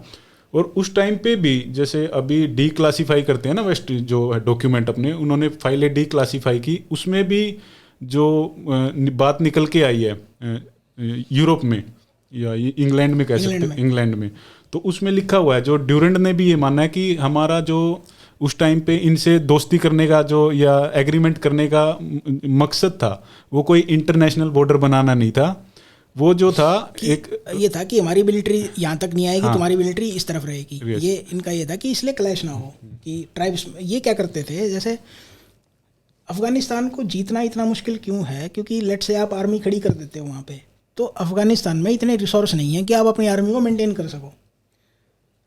और उस टाइम पे भी जैसे अभी डी क्लासीफाई करते हैं ना वेस्ट जो डॉक्यूमेंट अपने, उन्होंने फाइलें डी क्लासीफाई की, उसमें भी जो बात निकल के आई है यूरोप में या इंग्लैंड में, कह सकते हैं इंग्लैंड में, तो उसमें लिखा हुआ है, जो ड्यूरेंट ने भी ये माना है कि हमारा जो उस टाइम पे इनसे दोस्ती करने का जो या एग्रीमेंट करने का मकसद था वो कोई इंटरनेशनल बॉर्डर बनाना नहीं था। वो जो था एक ये था कि हमारी मिलिट्री यहाँ तक नहीं आएगी, तुम्हारी मिलिट्री इस तरफ रहेगी। ये इनका ये था कि इसलिए क्लैश ना हो कि ट्राइब्स। ये क्या करते थे, जैसे अफ़गानिस्तान को जीतना इतना मुश्किल क्यों है, क्योंकि लेट से आप आर्मी खड़ी कर देते हो वहाँ पे, तो अफ़गानिस्तान में इतने रिसोर्स नहीं है कि आप अपनी आर्मी को मेंटेन कर सको।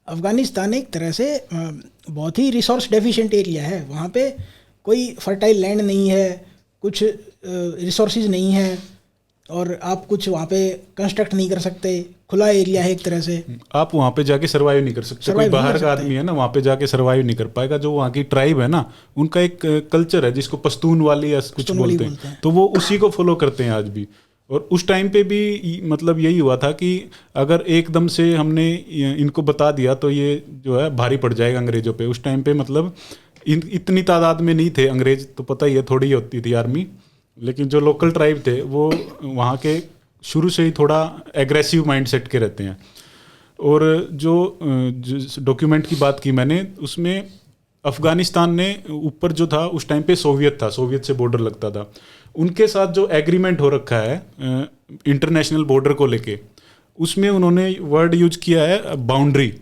अफ़गानिस्तान एक तरह से बहुत ही रिसोर्स डेफिशिएंट एरिया है। वहाँ पे कोई फर्टाइल लैंड नहीं है, कुछ रिसोर्सेज नहीं है, और आप कुछ वहाँ पे कंस्ट्रक्ट नहीं कर सकते। खुला एरिया है एक तरह से, आप वहाँ पे जाके सर्वाइव नहीं कर सकते। कोई बाहर का आदमी है ना वहाँ पे जाके सर्वाइव नहीं कर पाएगा। जो वहाँ की ट्राइब है ना, उनका एक कल्चर है जिसको पश्तून वाली या कुछ बोलते हैं, तो वो उसी को फॉलो करते हैं आज भी। और उस टाइम पे भी मतलब यही हुआ था कि अगर एकदम से हमने इनको बता दिया तो ये जो है भारी पड़ जाएगा अंग्रेजों पे। उस टाइम पे मतलब इतनी तादाद में नहीं थे अंग्रेज, तो पता ही है थोड़ी होती थी आर्मी, लेकिन जो लोकल ट्राइब थे वो वहाँ के शुरू से ही थोड़ा एग्रेसिव माइंडसेट के रहते हैं। और जो डॉक्यूमेंट की बात की मैंने, उसमें अफ़गानिस्तान ने ऊपर जो था उस टाइम पे सोवियत था, सोवियत से बॉर्डर लगता था, उनके साथ जो एग्रीमेंट हो रखा है इंटरनेशनल बॉर्डर को लेके, उसमें उन्होंने वर्ड यूज किया है बाउंड्री।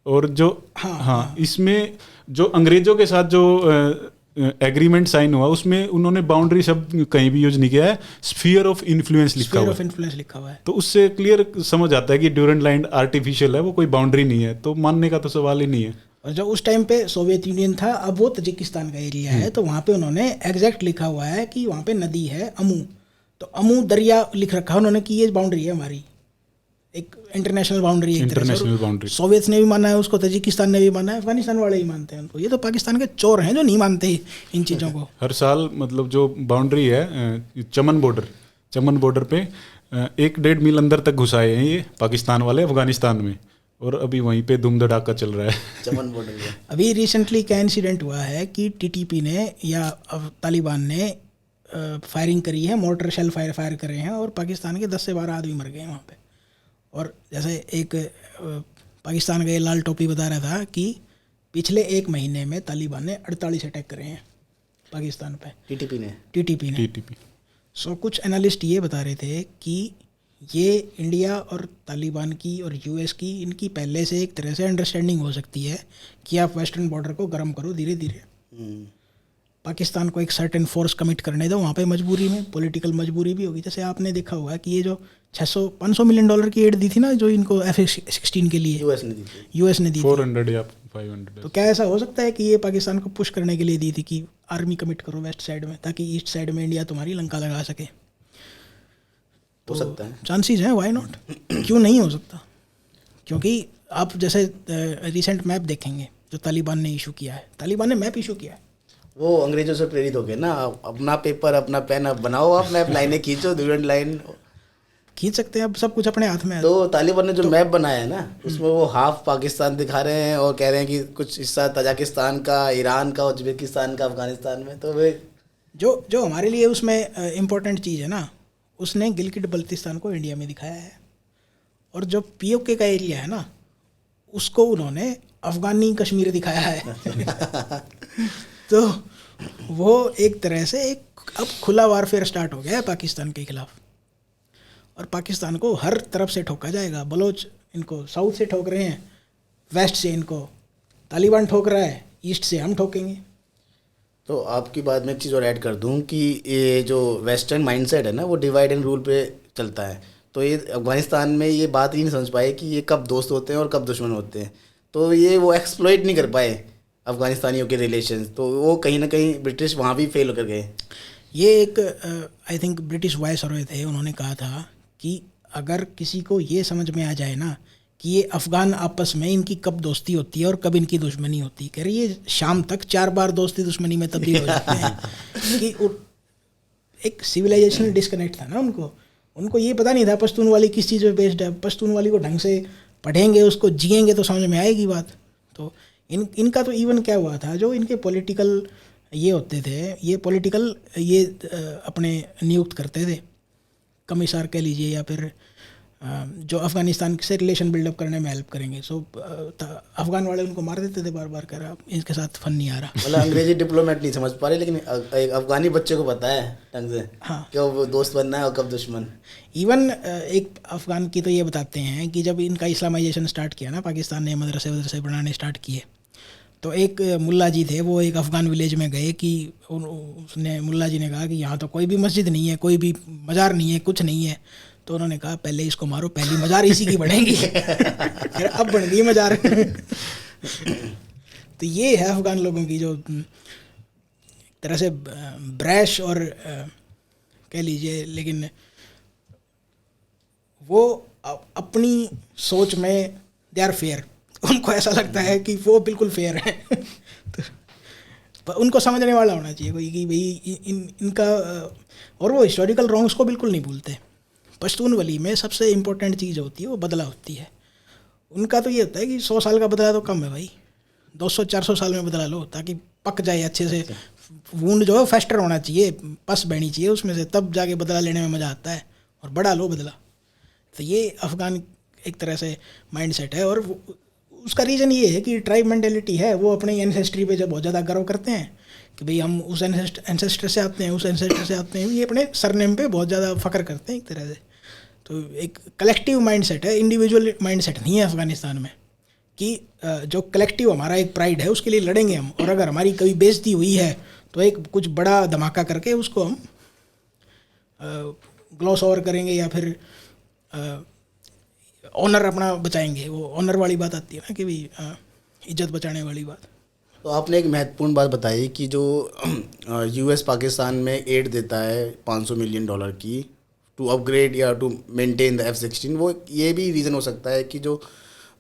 और जो हाँ इसमें जो अंग्रेज़ों के साथ जो एग्रीमेंट साइन हुआ उसमें उन्होंने बाउंड्री शब्द कहीं भी यूज नहीं किया है, स्फीयर ऑफ इन्फ्लुएंस लिखा हुआ है। तो उससे क्लियर समझ आता है कि ड्यूरेंट लाइन आर्टिफिशियल है, वो कोई बाउंड्री नहीं है, तो मानने का तो सवाल ही नहीं है। और जो उस टाइम पे सोवियत यूनियन था, अब वो तजिकिस्तान का एरिया है, तो वहाँ पे उन्होंने एग्जैक्ट लिखा हुआ है कि वहाँ पे नदी है अमू, तो अमू दरिया लिख रखा है उन्होंने कि ये बाउंड्री है हमारी, एक इंटरनेशनल बाउंड्री है। इंटरनेशनल बाउंड्री सोवियत ने भी माना है उसको, तजिकिस्तान ने भी माना है, अफगानिस्तान वाले ही मानते हैं उनको। ये तो पाकिस्तान के चोर हैं जो नहीं मानते इन चीज़ों को। हर साल मतलब जो बाउंड्री है चमन बॉर्डर पे 1-1.5 मील अंदर तक घुसाए हैं ये पाकिस्तान वाले अफगानिस्तान में, और अभी वहीं पे धूम धड़ाका चल रहा है चमन बॉर्डर में। अभी रिसेंटली क्या इंसिडेंट हुआ है कि टीटीपी ने या तालिबान ने फायरिंग करी है, मोर्टर शेल फायर करे हैं, और पाकिस्तान के 10 से 12 आदमी मर गए हैं वहाँ पे। और जैसे एक पाकिस्तान का ये लाल टोपी बता रहा था कि पिछले 1 महीने में तालिबान ने 48 अटैक करे हैं पाकिस्तान पे, टीटीपी ने। सो कुछ एनालिस्ट ये बता रहे थे कि ये इंडिया और तालिबान की और यूएस की, इनकी पहले से एक तरह से अंडरस्टैंडिंग हो सकती है कि आप वेस्टर्न बॉर्डर को गर्म करो धीरे धीरे, पाकिस्तान को एक सर्टेन फोर्स कमिट करने दो वहाँ पे, मजबूरी में, पॉलिटिकल मजबूरी भी होगी। जैसे आपने देखा होगा कि ये जो 500 मिलियन डॉलर की एड दी थी ना जो इनको F-16 के लिए यूएस ने दी थी 400 या 500। तो क्या ऐसा हो सकता है कि ये पाकिस्तान को पुश करने के लिए दी थी कि आर्मी कमिट करो वेस्ट साइड में, ताकि ईस्ट साइड में इंडिया तुम्हारी लंका लगा सके? हो सकता है, चांसेस हैं, व्हाई नॉट, क्यों नहीं हो सकता? क्योंकि आप जैसे रिसेंट मैप देखेंगे जो तालिबान ने इशू किया है, तालिबान ने मैप इशू किया है, वो अंग्रेजों से प्रेरित हो गए ना, अपना पेपर अपना पेन अब बनाओ, आप मैप लाइनें खींचो, ड्यूरेंट लाइन खींच सकते हैं, अब सब कुछ अपने हाथ में है। तो तालिबान ने जो मैप बनाया है ना, उसमें वो हाफ पाकिस्तान दिखा रहे हैं और कह रहे हैं कि कुछ हिस्सा तजाकिस्तान का, ईरान का, उज्बेकिस्तान का, अफगानिस्तान में। तो वे जो हमारे लिए उसमें इम्पोर्टेंट चीज़ है ना, उसने गिलगिट बल्तिस्तान को इंडिया में दिखाया है, और जो पीओके का एरिया है ना उसको उन्होंने अफगानी कश्मीर दिखाया है। तो वो एक तरह से एक अब खुला वारफेयर स्टार्ट हो गया है पाकिस्तान के खिलाफ, और पाकिस्तान को हर तरफ से ठोका जाएगा। बलोच इनको साउथ से ठोक रहे हैं, वेस्ट से इनको तालिबान ठोक रहा है, ईस्ट से हम ठोकेंगे। तो आपकी बात में एक चीज़ और ऐड कर दूं कि ये जो वेस्टर्न माइंडसेट है ना, वो डिवाइड एंड रूल पे चलता है। तो ये अफगानिस्तान में ये बात ही नहीं समझ पाए कि ये कब दोस्त होते हैं और कब दुश्मन होते हैं। तो ये वो एक्सप्लॉइट नहीं कर पाए अफगानिस्तानियों के रिलेशंस, तो वो कहीं ना कहीं ब्रिटिश वहाँ भी फेल कर गए। ये एक आई थिंक ब्रिटिश वायसरॉय थे, उन्होंने कहा था कि अगर किसी को ये समझ में आ जाए ना कि ये अफ़गान आपस में इनकी कब दोस्ती होती है और कब इनकी दुश्मनी होती है, कह रही ये शाम तक 4 बार दोस्ती दुश्मनी में तब्दील हो जाते हैं। कि एक सिविलाइजेशनल डिस्कनेक्ट था ना उनको ये पता नहीं था पश्तून वाली किस चीज़ पे बेस्ड है। पश्तून वाली को ढंग से पढ़ेंगे, उसको जिएंगे तो समझ में आएगी बात। तो इनका तो इवन क्या हुआ था, जो इनके पॉलिटिकल ये होते थे, ये पॉलिटिकल ये अपने नियुक्त करते थे कमिश्नर कह लीजिए, या फिर जो अफ़गानिस्तान से रिलेशन बिल्डअप करने में हेल्प करेंगे। सो अफ़गान वाले उनको मार देते थे बार बार, कह रहा इसके साथ फन नहीं आ रहा। मतलब अंग्रेजी डिप्लोमेट नहीं समझ पा रहे, लेकिन एक अफगानी बच्चे को पता है ढंग से हाँ कि वो दोस्त बनना है और कब दुश्मन। इवन एक अफ़गान की तो ये बताते हैं कि जब इनका इस्लामाइजेशन स्टार्ट किया ना, पाकिस्तान ने मदरसे बनाने स्टार्ट किए, तो एक मुल्ला जी थे, वो एक अफ़गान विलेज में गए कि उसने मुल्ला जी ने कहा कि यहाँ तो कोई भी मस्जिद नहीं है, कोई भी मज़ार नहीं है, कुछ नहीं है। तो उन्होंने कहा पहले इसको मारो, पहली मज़ार इसी की बनेगी। फिर अब बन गई मज़ार। तो ये है अफ़गान लोगों की जो एक तरह से ब्रैश और कह लीजिए, लेकिन वो अपनी सोच में दे आर फेयर। उनको ऐसा लगता है कि वो बिल्कुल फेयर है। तो उनको समझने वाला होना चाहिए कोई कि भाई इनका, और वो हिस्टोरिकल रॉन्ग्स को बिल्कुल नहीं भूलते। पश्तून वली में सबसे इम्पोर्टेंट चीज़ होती है वो बदला होती है। उनका तो ये होता है कि 100 साल का बदला तो कम है भाई, 200-400 साल में बदला लो ताकि पक जाए अच्छे से। वूंड जो है फेस्टर होना चाहिए, पस बहनी चाहिए उसमें से, तब जाके बदला लेने में मज़ा आता है, और बड़ा लो बदला। तो ये अफ़गान एक तरह से माइंड सेट है, और उसका रीज़न ये है कि ट्राइब मेंटेलिटी है। वो अपने एंसेस्ट्री पे जब बहुत ज़्यादा गर्व करते हैं कि भाई हम उस एंसेस्टर से आते हैं, उस एंसेस्टर से आते हैं, ये अपने सरनेम पे बहुत ज़्यादा फ़ख्र करते हैं एक तरह से। तो एक कलेक्टिव माइंडसेट है, इंडिविजुअल माइंडसेट नहीं है अफ़गानिस्तान में, कि जो कलेक्टिव हमारा एक प्राइड है उसके लिए लड़ेंगे हम, और अगर हमारी कभी बेइज्जती हुई है तो एक कुछ बड़ा धमाका करके उसको हम ग्लॉस ओवर करेंगे, या फिर ऑनर अपना बचाएंगे। वो ऑनर वाली बात आती है ना कि भाई इज्जत बचाने वाली बात। तो आपने एक महत्वपूर्ण बात बताई कि जो यूएस पाकिस्तान में एड देता है $500 मिलियन की टू अपग्रेड या टू मेंटेन द F-16, वो ये भी रीज़न हो सकता है कि जो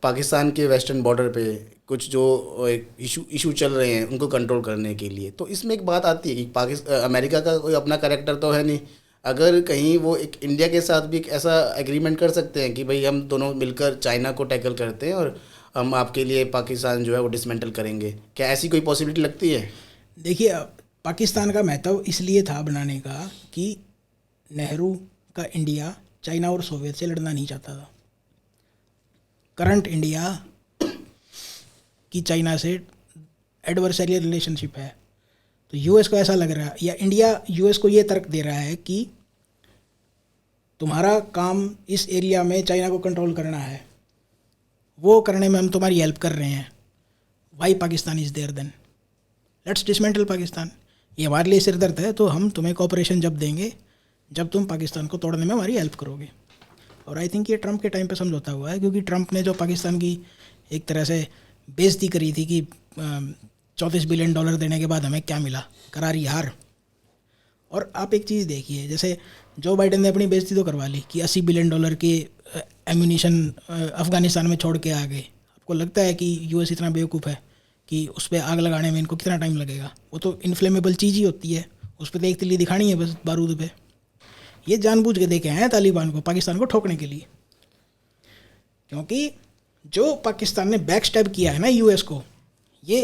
पाकिस्तान के वेस्टर्न बॉर्डर पे कुछ जो इशू चल रहे हैं उनको कंट्रोल करने के लिए। तो इसमें एक बात आती है कि अमेरिका का कोई अपना कैरेक्टर तो है नहीं, अगर कहीं वो एक इंडिया के साथ भी एक ऐसा एग्रीमेंट कर सकते हैं कि भाई हम दोनों मिलकर चाइना को टैकल करते हैं और हम आपके लिए पाकिस्तान जो है वो डिसमेंटल करेंगे, क्या ऐसी कोई पॉसिबिलिटी लगती है? देखिए, पाकिस्तान का महत्व इसलिए था बनाने का कि नेहरू का इंडिया चाइना और सोवियत से लड़ना नहीं चाहता था। करंट इंडिया की चाइना से एडवर्सरियल रिलेशनशिप है, तो यूएस को ऐसा लग रहा है, या इंडिया यूएस को ये तर्क दे रहा है कि तुम्हारा काम इस एरिया में चाइना को कंट्रोल करना है, वो करने में हम तुम्हारी हेल्प कर रहे हैं, why Pakistan is there then, let's dismantle Pakistan. ये हमारे लिए सिरदर्द है, तो हम तुम्हें कॉपरेशन जब देंगे जब तुम पाकिस्तान को तोड़ने में हमारी हेल्प करोगे। और आई थिंक ये ट्रंप के टाइम पे समझौता हुआ है, क्योंकि ट्रंप ने जो पाकिस्तान की एक तरह से बेइज्जती करी थी कि $34 बिलियन देने के बाद हमें क्या मिला, करारी हार। और आप एक चीज़ देखिए, जैसे जो बाइडेन ने अपनी बेइज्जती तो करवा ली कि $80 बिलियन की एम्यूनिशन अफ़गानिस्तान में छोड़ के आ गए। आपको लगता है कि यूएस इतना बेवकूफ़ है कि उस पर आग लगाने में इनको कितना टाइम लगेगा? वो तो इन्फ्लेमेबल चीज़ ही होती है, उस पर तो एक तिल्ली दिखानी है बस बारूद पे। ये जानबूझ के देखे हैं तालिबान को, पाकिस्तान को ठोकने के लिए, क्योंकि जो पाकिस्तान ने बैक स्टेप किया है ना यूएस को, ये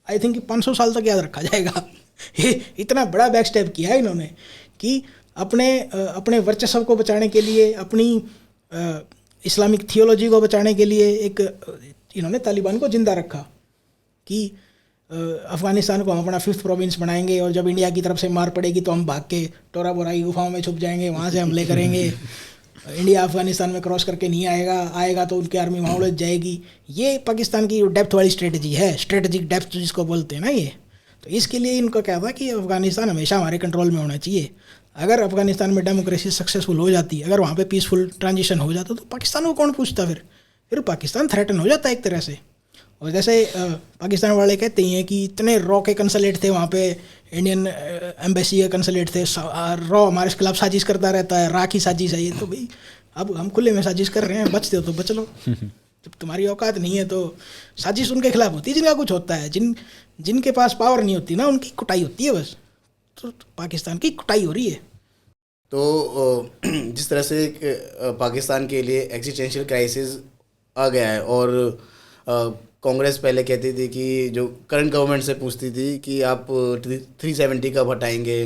आई थिंक 500 साल तक याद रखा जाएगा। ये इतना बड़ा बैक स्टेप किया है इन्होंने कि अपने वर्चस्व को बचाने के लिए, अपनी इस्लामिक थियोलॉजी को बचाने के लिए इन्होंने तालिबान को जिंदा रखा कि अफ़गानिस्तान को हम अपना 5th प्रोविंस बनाएंगे, और जब इंडिया की तरफ से मार पड़ेगी तो हम भाग के टोरा बोरा की गुफाओं में छुप जाएंगे, वहाँ से हमले करेंगे। इंडिया अफ़गानिस्तान में क्रॉस करके नहीं आएगा तो उनकी आर्मी वहाँ उलझ जाएगी। ये पाकिस्तान की डेप्थ वाली स्ट्रेटजी है, स्ट्रेटजिक डेप्थ जिसको बोलते हैं ना ये। तो इसके लिए इनका क्या था कि अफ़गानिस्तान हमेशा हमारे कंट्रोल में होना चाहिए। अगर अफ़गानिस्तान में डेमोक्रेसी सक्सेसफुल हो जाती, अगर वहाँ पे पीसफुल ट्रांजिशन हो जाता, तो पाकिस्तान को कौन पूछता? फिर पाकिस्तान थ्रेटन हो जाता है एक तरह से। और जैसे पाकिस्तान वाले कहते हैं कि इतने रॉ के कंसलेट थे वहाँ पे, इंडियन एम्बेसी के कंसलेट थे, रॉ हमारे खिलाफ साजिश करता रहता है, राख की साजिश है ये। तो भाई अब हम खुले में साजिश कर रहे हैं, बचते हो तो बच लो। जब तुम्हारी औकात नहीं है तो साजिश उनके खिलाफ होती है जिनका कुछ होता है, जिनके पास पावर नहीं होती ना, उनकी कुटाई होती है बस। तो पाकिस्तान की कुटाई हो रही है। तो जिस तरह से पाकिस्तान के लिए एक्जिस्टेंशियल क्राइसिस आ गया है, और कांग्रेस पहले कहती थी कि जो करंट गवर्नमेंट से पूछती थी कि आप 370 कब हटाएंगे,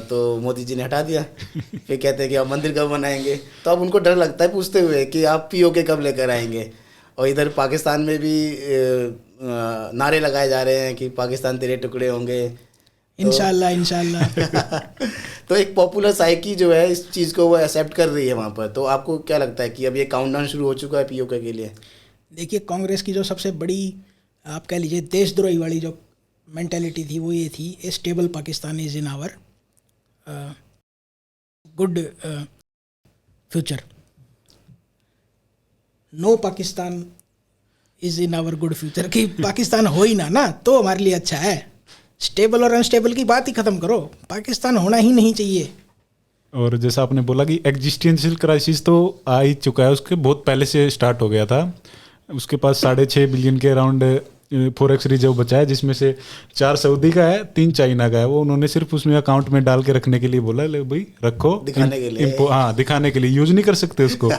तो मोदी जी ने हटा दिया। फिर कहते हैं कि आप मंदिर कब बनाएंगे, तो अब उनको डर लगता है पूछते हुए कि आप पीओके कब लेकर आएंगे। और इधर पाकिस्तान में भी नारे लगाए जा रहे हैं कि पाकिस्तान तेरे टुकड़े होंगे, इंशाल्लाह इंशाल्लाह। तो एक पॉपुलर साइकी जो है इस चीज़ को वो एक्सेप्ट कर रही है वहाँ पर। तो आपको क्या लगता है कि अब ये काउंटडाउन शुरू हो चुका है पीओके के लिए? देखिए, कांग्रेस की जो सबसे बड़ी आप कह लीजिए देशद्रोही वाली जो मेंटालिटी थी वो ये थी, a stable Pakistan is in our good future, no Pakistan is in our good future. कि पाकिस्तान हो ही ना तो हमारे लिए अच्छा है। स्टेबल और अनस्टेबल की बात ही ख़त्म करो, पाकिस्तान होना ही नहीं चाहिए। और जैसा आपने बोला कि एग्जिस्टेंशियल क्राइसिस तो आ ही चुका है, उसके बहुत पहले से स्टार्ट हो गया था। उसके पास 6.5 बिलियन के अराउंड फॉरेक्स रिजर्व बचा है, जिसमें से 4 सऊदी का है, 3 चाइना का है। वो उन्होंने सिर्फ उसमें अकाउंट में डाल के रखने के लिए बोला, ले भाई रखो, दिखाने के लिए। हाँ, दिखाने के लिए, यूज नहीं कर सकते उसको।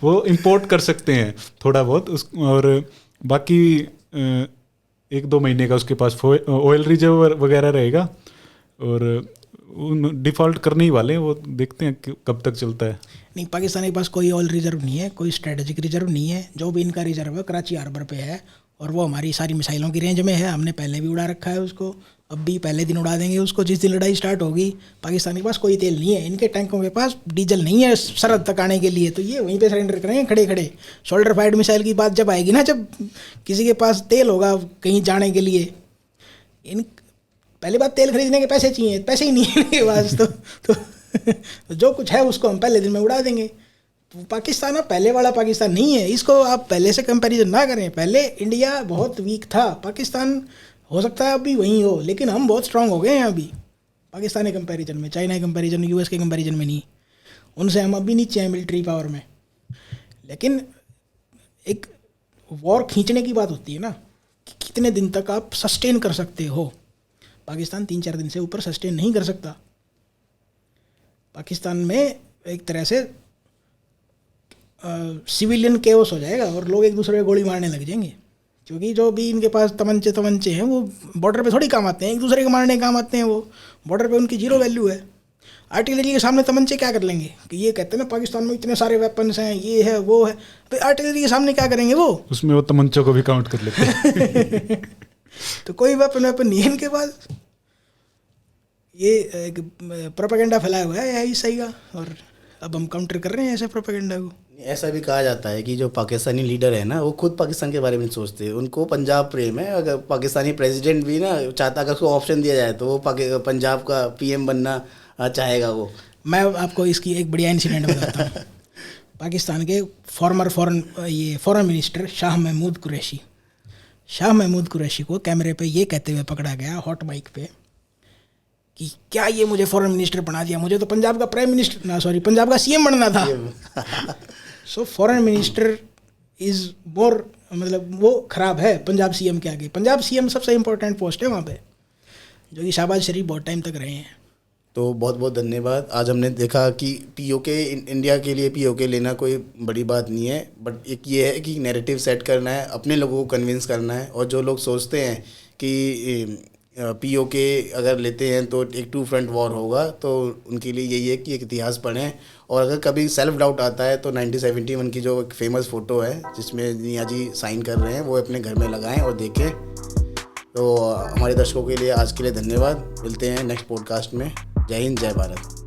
वो इंपोर्ट कर सकते हैं थोड़ा बहुत और बाकी 1-2 महीने का उसके पास ऑयल रिजर्व वगैरह रहेगा। और डिफ़ॉल्ट करने ही वाले हैं वो, देखते हैं कब तक चलता है। नहीं, पाकिस्तान के पास कोई ऑयल रिजर्व नहीं है, कोई स्ट्रेटेजिक रिजर्व नहीं है। जो भी इनका रिजर्व है कराची हार्बर पे है, और वो हमारी सारी मिसाइलों की रेंज में है। हमने पहले भी उड़ा रखा है उसको, अब भी पहले दिन उड़ा देंगे उसको जिस दिन लड़ाई स्टार्ट होगी। पाकिस्तान के पास कोई तेल नहीं है, इनके टैंकों के पास डीजल नहीं है सरहद तक आने के लिए, तो ये वहीं पे सरेंडर करेंगे खड़े खड़े। शोल्डर फायर्ड मिसाइल की बात जब आएगी ना, जब किसी के पास तेल होगा कहीं जाने के लिए, पहली बात तेल खरीदने के पैसे चाहिए, पैसे ही नहीं है इनके पास, तो जो कुछ है उसको हम पहले दिन में उड़ा देंगे। तो पाकिस्तान अब पहले वाला पाकिस्तान नहीं है, इसको आप पहले से कंपैरिजन ना करें। पहले इंडिया बहुत वीक था, पाकिस्तान हो सकता है अभी वहीं हो, लेकिन हम बहुत स्ट्रांग हो गए हैं अभी पाकिस्तान के कंपैरिजन में, चाइना के कंपैरिजन में, यूएस के कंपैरिजन में नहीं। उनसे हम अभी नीचे हैं मिलिट्री पावर में। लेकिन एक वॉर खींचने की बात होती है ना, कि कितने दिन तक आप सस्टेन कर सकते हो। पाकिस्तान 3-4 दिन से ऊपर सस्टेन नहीं कर सकता। पाकिस्तान में एक तरह से सिविलियन केओस हो जाएगा और लोग एक दूसरे को गोली मारने लग जाएंगे, क्योंकि जो भी इनके पास तमंचे हैं वो बॉर्डर पे थोड़ी काम आते हैं, एक दूसरे को मारने काम आते हैं। वो बॉर्डर पे उनकी जीरो वैल्यू है। आर्टिलरी के सामने तमंचे क्या कर लेंगे? कि ये कहते हैं ना पाकिस्तान में इतने सारे वेपन्स हैं, ये है वो है, तो आर्टिलरी के सामने क्या करेंगे वो? उसमें वो तमंचों को भी काउंट कर लेते हैं। तो कोई वेपन नहीं है इनके पास। ये एक प्रोपेगेंडा फैलाया हुआ है यही सही का, और अब हम काउंटर कर रहे हैं ऐसे प्रोपेगेंडा को। ऐसा भी कहा जाता है कि जो पाकिस्तानी लीडर है ना, वो खुद पाकिस्तान के बारे में सोचते हैं, उनको पंजाब प्रेम है। अगर पाकिस्तानी प्रेसिडेंट भी ना चाहता, अगर उसको ऑप्शन दिया जाए तो वो पंजाब का पीएम बनना चाहेगा वो। मैं आपको इसकी एक बढ़िया इंसिडेंट बताता हूँ। पाकिस्तान के फॉरेन मिनिस्टर शाह महमूद कुरैशी को कैमरे पे ये कहते हुए पकड़ा गया हॉट माइक पे कि क्या ये मुझे फॉरेन मिनिस्टर बना दिया, मुझे तो पंजाब का पंजाब का सीएम बनना था। So foreign minister is more, मतलब वो ख़राब है पंजाब सीएम के आगे। पंजाब सीएम सबसे इम्पोर्टेंट पोस्ट है वहाँ पे, जो कि शहबाज शरीफ बहुत टाइम तक रहे हैं। तो बहुत बहुत धन्यवाद। आज हमने देखा कि पीओके, इंडिया के लिए पीओके लेना कोई बड़ी बात नहीं है, बट एक ये है कि नैरेटिव सेट करना है, अपने लोगों को कन्विंस करना है। और जो लोग सोचते हैं कि पीओके अगर लेते हैं तो एक टू फ्रंट वॉर होगा, तो उनके लिए यही है कि एक इतिहास पढ़ें। और अगर कभी सेल्फ डाउट आता है तो 1971 की जो एक फेमस फ़ोटो है जिसमें नियाजी साइन कर रहे हैं, वो अपने घर में लगाएं और देखें। तो हमारे दर्शकों के लिए आज के लिए धन्यवाद। मिलते हैं नेक्स्ट पॉडकास्ट में। जय हिंद, जय भारत।